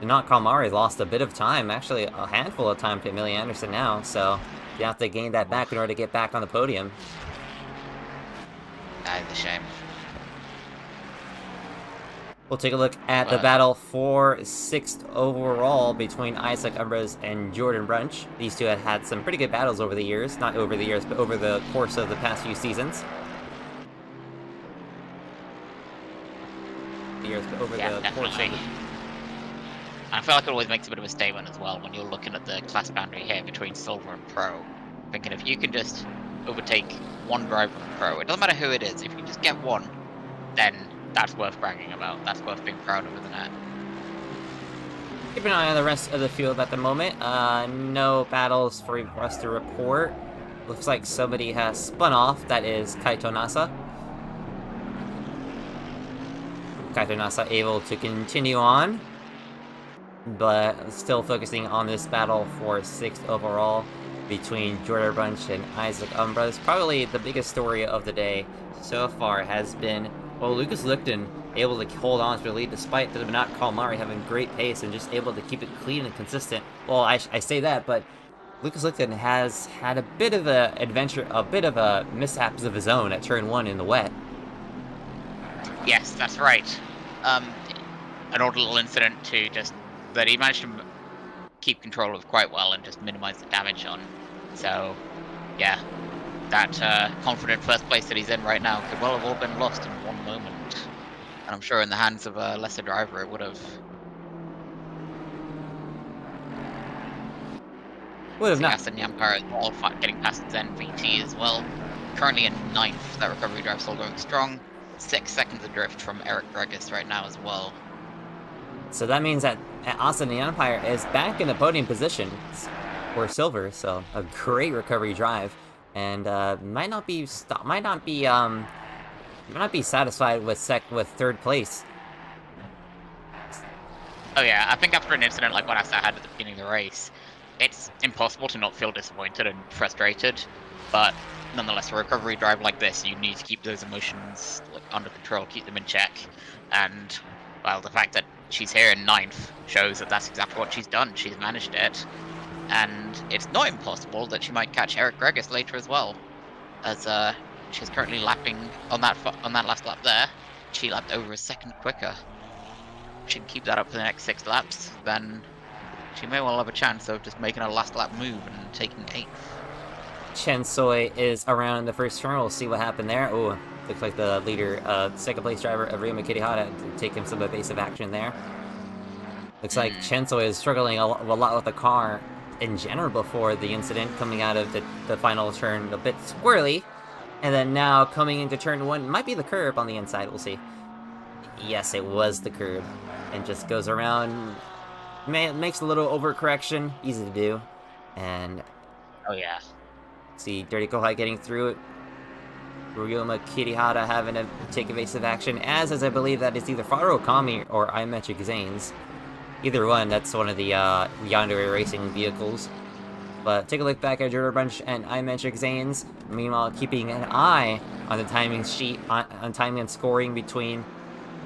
Donat Kalmari lost a bit of time, actually a handful of time to Amelia Anderson now, so you have to gain that back in order to get back on the podium. That is a shame. We'll take a look at the battle for 6th overall between Isaac Umbras and Jordan Brunch. These two had had some pretty good battles over the years. Not over the years, but over the course of the past few seasons. I feel like it always makes a bit of a statement as well when you're looking at the class boundary here between Silver and Pro. Thinking if you can just overtake one driver in Pro, it doesn't matter who it is, if you just get one, then that's worth bragging about. That's worth being proud of, isn't it? Keep an eye on the rest of the field at the moment. No battles for us to report. Looks like somebody has spun off. That is Kaito Nasa. Kaito Nasa able to continue on, but still focusing on this battle for 6th overall between Jordan Brunch and Isaac Umbras. Probably the biggest story of the day so far has been, well, Lucas Lichten able to hold on to the lead despite the Donat Kalmari having great pace and just able to keep it clean and consistent. Well, I say that, but Lucas Lichten has had a bit of a adventure, a bit of a mishaps of his own at turn 1 in the wet. Yes, that's right. An odd little incident too, just that he managed to keep control of quite well and just minimize the damage on. So, yeah, that confident first place that he's in right now could well have all been lost in one moment. And I'm sure in the hands of a lesser driver it would have. Not. And Yampire as well, getting past Zen VT as well. Currently in 9th, that recovery drive still going strong. 6 seconds adrift from Eric Gregus right now as well. So that means that Austin the Empire is back in the podium position for silver. So a great recovery drive, and might not be satisfied with third place. Oh yeah, I think after an incident like what I had at the beginning of the race, it's impossible to not feel disappointed and frustrated. But nonetheless, a recovery drive like this, you need to keep those emotions under control, keep them in check. And well, the fact that she's here in 9th shows that that's exactly what she's done. She's managed it, and it's not impossible that she might catch Eric Gregus later as well, as she's currently lapping on that last lap there. She lapped over a second quicker. If she can keep that up for the next 6 laps, then she may well have a chance of just making a last lap move and taking 8th. Chen Soy is around in the first turn. We'll see what happened there. Oh, looks like the leader, second place driver of Ryo Mikitihara taking some evasive action there. Looks like Chen Soy is struggling a lot with the car in general before the incident, coming out of the final turn a bit squirrely. And then now coming into turn 1, might be the curb on the inside, we'll see. Yes, it was the curb. And just goes around, makes a little overcorrection, easy to do. And oh yeah. See Dirty Kohai getting through it. Ryo Mikitihara having to take evasive action, as I believe that is either Faro Kami or Imetric Zanes. Either one, that's one of the Yandere racing vehicles. But take a look back at Jordan Bunch and iMetric Zanes. Meanwhile, keeping an eye on the timing sheet, on timing and scoring between.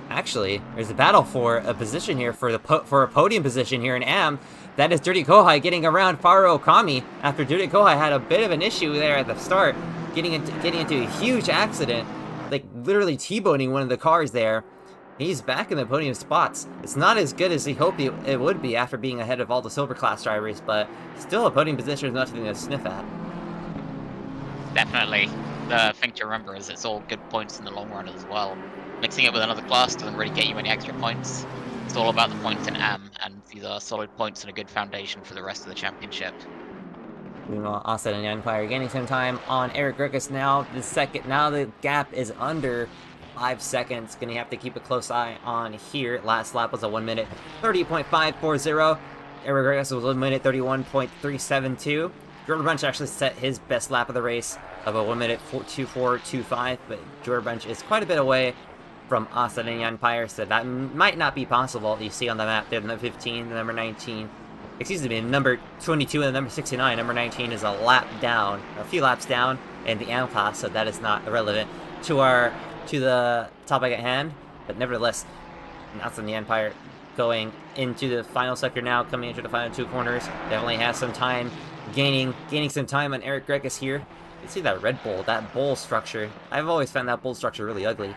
Actually, there's a battle for a position here for a podium position here in AM. That is Dirty Kohai getting around Faro Okami after Dirty Kohai had a bit of an issue there at the start, getting into a huge accident, like literally T-boning one of the cars there. He's back in the podium spots. It's not as good as he hoped it would be after being ahead of all the silver class drivers, but still a podium position is nothing to sniff at. Definitely. The thing to remember is it's all good points in the long run as well. Mixing it with another class doesn't really get you any extra points. It's all about the points in AM, and these are solid points and a good foundation for the rest of the championship. Meanwhile, Austin and Empire gaining some time on Eric Grigus now. Now the gap is under 5 seconds. Gonna have to keep a close eye on here. Last lap was a 1 minute 30.540. Eric Grigus was 1 minute 31.372. Jordan Bunch actually set his best lap of the race of a 1 minute 24.25, but Jordan Bunch is quite a bit away from Austin and Empire, so that might not be possible. You see on the map there, the number 15, the number 19. Excuse me, number 22 and the number 69. Number 19 is a few laps down in the AM class, so that is not irrelevant to the topic at hand. But nevertheless, Austin and the Empire going into the final sector now, coming into the final 2 corners. Definitely has some time, gaining some time on Eric Gregus here. You see that Red Bull, that bowl structure. I've always found that bowl structure really ugly.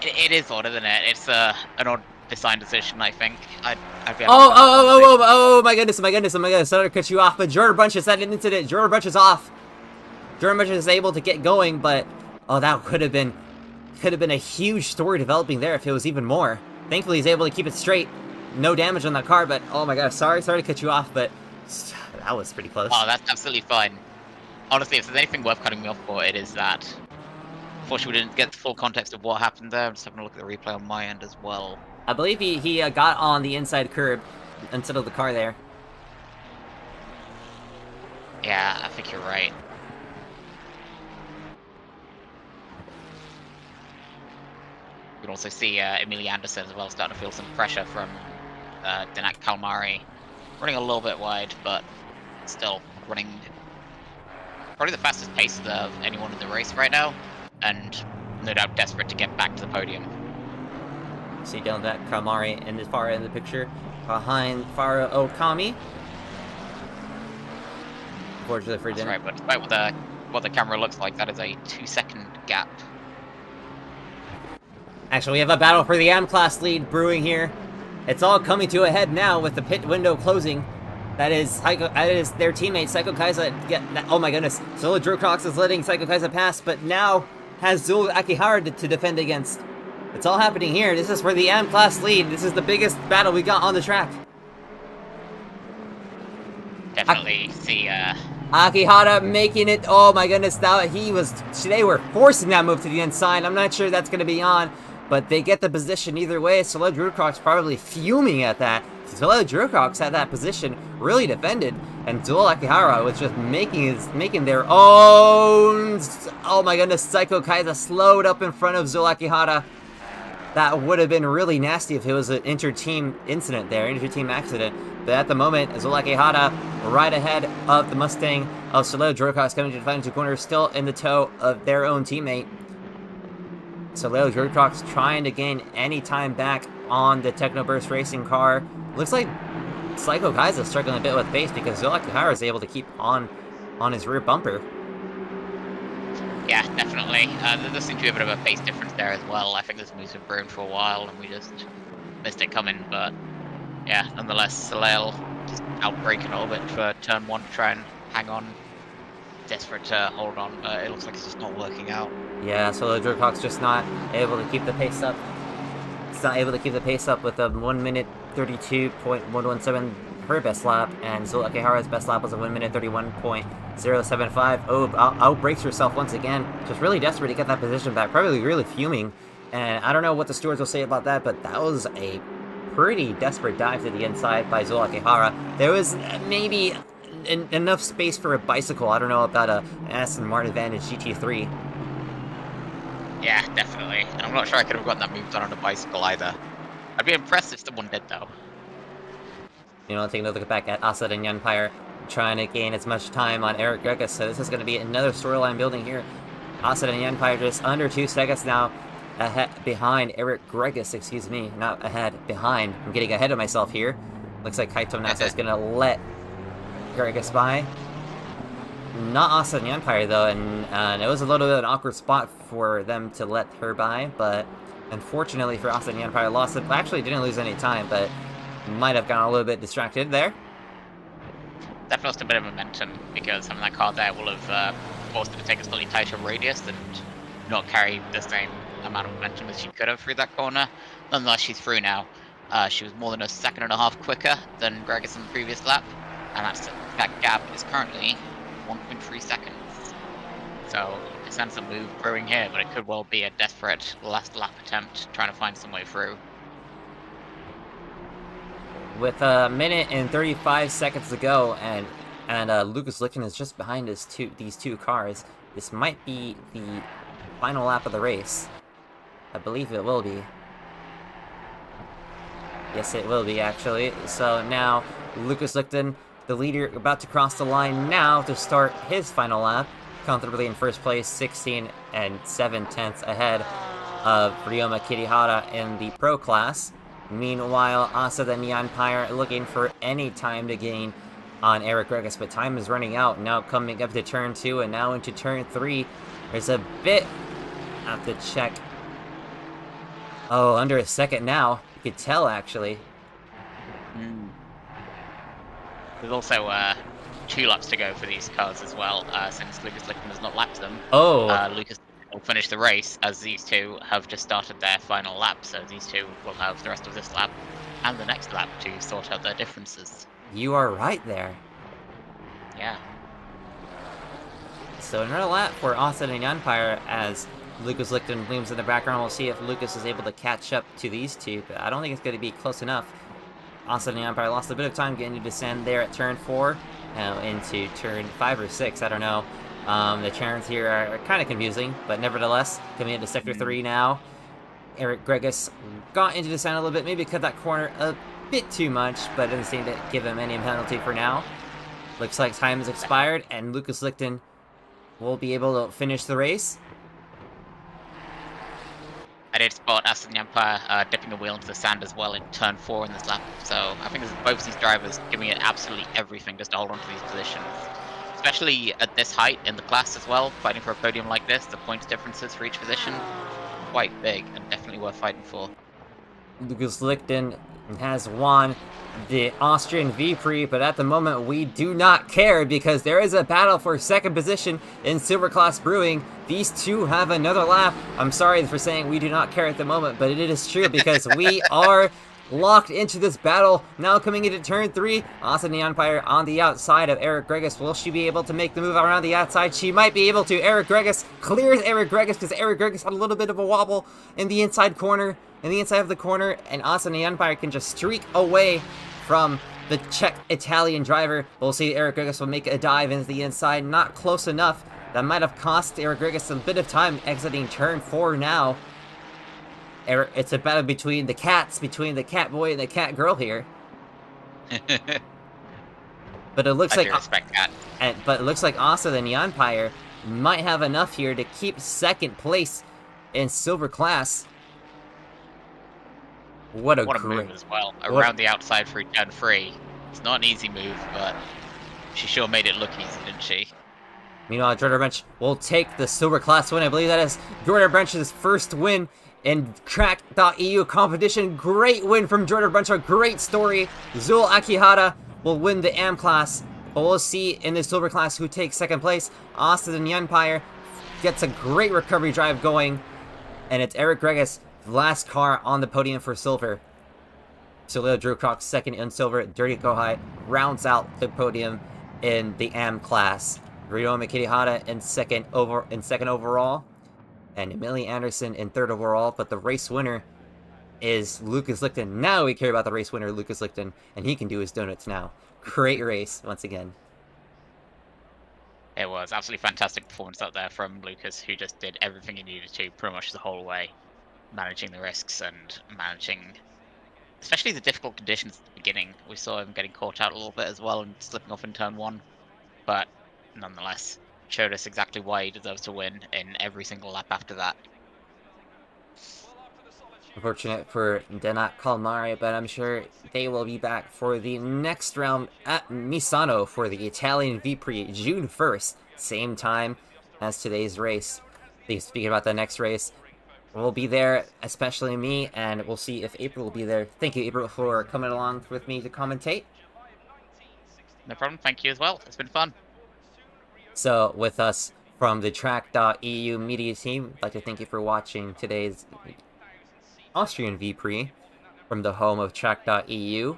It is odd, isn't it? It's an odd design decision, I think. Oh my goodness, sorry to cut you off, but Jordan Bunch has had an incident. Jordan Bunch is off. Jordan Bunch is able to get going, but that could have been a huge story developing there if it was even more. Thankfully, he's able to keep it straight. No damage on that car, but oh my god, sorry to cut you off, but that was pretty close. Oh, that's absolutely fine. Honestly, if there's anything worth cutting me off for, it is that. Unfortunately, we didn't get the full context of what happened there. I'm just having a look at the replay on my end as well. I believe he got on the inside curb instead of the car there. Yeah, I think you're right. You can also see Emilia Anderson as well starting to feel some pressure from Dinak Kalmari. Running a little bit wide, but still running probably the fastest pace of anyone in the race right now, and no doubt desperate to get back to the podium. See down that Kalmari in the far end of the picture, behind Faro Okami. Unfortunately for Dinak. That's right, but despite what the camera looks like, that is a 2-second gap. Actually, we have a battle for the AM class lead brewing here. It's all coming to a head now with the pit window closing. That is their teammate Psycho Kaisa. Oh my goodness, Zolo Drocox is letting Psycho Kaisa pass, but now has Zul Akihara to defend against. It's all happening here. This is for the AM class lead. This is the biggest battle we got on the track. Definitely see Akihara making it. Oh my goodness, they were forcing that move to the inside. I'm not sure that's going to be on, but they get the position either way. Soleil Drucox probably fuming at that. Soleil Drucox had that position really defended, and Zul Akihara was just making their own. Oh my goodness, Psycho Kaisa slowed up in front of Zul Akihara. That would have been really nasty if it was an inter-team incident there, inter-team accident. But at the moment, Zul Akihara right ahead of the Mustang of Soleil Drucox coming to the final 2 corners, still in the tow of their own teammate. Soleil Drucox trying to gain any time back on the Technoburst Racing car. Looks like Psycho Kaisa is struggling a bit with pace because Zul Akihara is able to keep on his rear bumper. Yeah, definitely. There seems to be a bit of a pace difference there as well. I think this move's been brewing for a while and we just missed it coming, but yeah, nonetheless, Soleil just outbraking a little bit for turn 1 to try and hang on. Desperate to hold on, but it looks like it's just not working out. Yeah, Soleil Drucox just not able to keep the pace up. It's not able to keep the pace up with a 1 minute 32.117 her best lap, and Zul Akihara's best lap was a 1 minute 31.075. Oh, outbreaks herself once again. Just really desperate to get that position back. Probably really fuming. And I don't know what the stewards will say about that, but that was a pretty desperate dive to the inside by Zul Akihara. There was maybe enough space for a bicycle. I don't know about an Aston Martin Vantage GT3. Yeah, definitely. And I'm not sure I could have gotten that move done on a bicycle either. I'd be impressed if someone did, though. Taking a look back at Asad and Empire, trying to gain as much time on Eric Gregus, so this is going to be another storyline building here. Asad and Empire just under 2 seconds now behind Eric Gregus, excuse me, not ahead, behind. I'm getting ahead of myself here. Looks like Kaito Nasa is going to let Gregus by. Not Asad and Empire, though, and it was a little bit of an awkward spot for them to let her by, but unfortunately for Asad and Empire, lost it. Actually, didn't lose any time, but might have gotten a little bit distracted there. That lost a bit of momentum, because having that car there will have forced her to take a slightly tighter radius and not carry the same amount of momentum as she could have through that corner. Nonetheless, she's through now. She was more than a second and a half quicker than Gregus in the previous lap, and that gap is currently 1.3 seconds. So it sense a move brewing here, but it could well be a desperate last lap attempt trying to find some way through. With a minute and 35 seconds to go, and Lucas Lichten is just behind these two cars. This might be the final lap of the race. I believe it will be. Yes, it will be, actually. So now, Lucas Lichten, the leader, about to cross the line now to start his final lap, comfortably in first place, 16 and 7/10 ahead of Ryoma Kirihara in the Pro class. Meanwhile, Asad and Empire looking for any time to gain on Eric Gregus, but time is running out. Now coming up to turn 2 and now into turn 3. There's a bit of the check. Oh, under a second now. You could tell, actually. There's also 2 laps to go for these cars as well, since Lucas Lichten has not lapped them. Oh. Lucas will finish the race, as these two have just started their final lap, so these two will have the rest of this lap and the next lap to sort out their differences. You are right there. Yeah. So another lap for Asad and Empire as Lucas Lichten looms in the background. We'll see if Lucas is able to catch up to these two, but I don't think it's going to be close enough. Asad and Empire lost a bit of time getting to descend there at turn 4, now into turn 5 or 6, I don't know. The turns here are kind of confusing, but nevertheless, coming into Sector 3 now. Eric Gregus got into descent a little bit, maybe cut that corner a bit too much, but doesn't seem to give him any penalty for now. Looks like time has expired, and Lucas Lichten will be able to finish the race. I did spot Aston Empire dipping a wheel into the sand as well in turn 4 in this lap, so I think both these drivers giving it absolutely everything just to hold on to these positions. Especially at this height in the class as well, fighting for a podium like this, the points differences for each position, quite big and definitely worth fighting for. Lucas Lichten has won the Austrian V-Prix, but at the moment we do not care because there is a battle for second position in Silver Class Brewing. These two have another lap. I'm sorry for saying we do not care at the moment, but it is true because we are locked into this battle. Now coming into turn 3, Asad Empire on the outside of Eric Gregus. Will she be able to make the move around the outside? She might be able to. Eric Gregus clears Eric Gregus because Eric Gregus had a little bit of a wobble in the inside corner, of the corner, and Asad Empire can just streak away from the Czech Italian driver. We'll see Eric Gregus will make a dive into the inside, not close enough. That might have cost Eric Gregus a bit of time exiting turn 4 now. It's a battle between the cats, between the cat boy and the cat girl here. But it looks like but it looks like Asad and Empire might have enough here to keep second place in Silver Class. What a move as well. Around the outside through turn 3. It's not an easy move, but she sure made it look easy, didn't she? Meanwhile, Jordan Branch will take the Silver Class win. I believe that is Jordan Branch's first win in tracc.eu competition. Great win from Jordan Branch, a great story. Zul Akihara will win the AM class, but we'll see in the Silver Class who takes second place. Asad and Empire gets a great recovery drive going, and it's Eric Gregus, last car on the podium for silver. Saleo Drew Croc second in silver. Dirty Kohai rounds out the podium in the AM class. Ryoma Kirihara in second overall, and Emily Anderson in third overall. But the race winner is Lucas Lichten. Now we care about the race winner, Lucas Lichten, and he can do his donuts now. Great race once again. It was absolutely fantastic performance out there from Lucas, who just did everything he needed to pretty much the whole way, managing the risks and managing especially the difficult conditions at the beginning. We saw him getting caught out a little bit as well and slipping off in turn 1. But nonetheless, showed us exactly why he deserves to win in every single lap after that. Unfortunate for Denat Calmari, but I'm sure they will be back for the next round at Misano for the Italian V-Prix, June 1st, same time as today's race. Speaking about the next race, we'll be there, especially me, and we'll see if April will be there. Thank you, April, for coming along with me to commentate. No problem, thank you as well. It's been fun. So, with us from the tracc.eu media team, I'd like to thank you for watching today's Austrian V-Prix from the home of tracc.eu.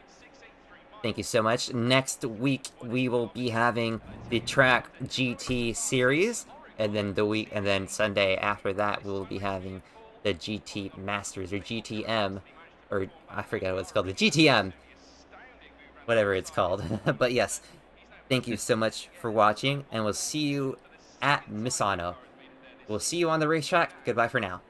Thank you so much. Next week we will be having the Tracc GT series, and then Sunday after that we will be having the GT Masters or GTM, or I forget what it's called, the GTM, whatever it's called. But yes, thank you so much for watching, and we'll see you at Misano. We'll see you on the racetrack. Goodbye for now.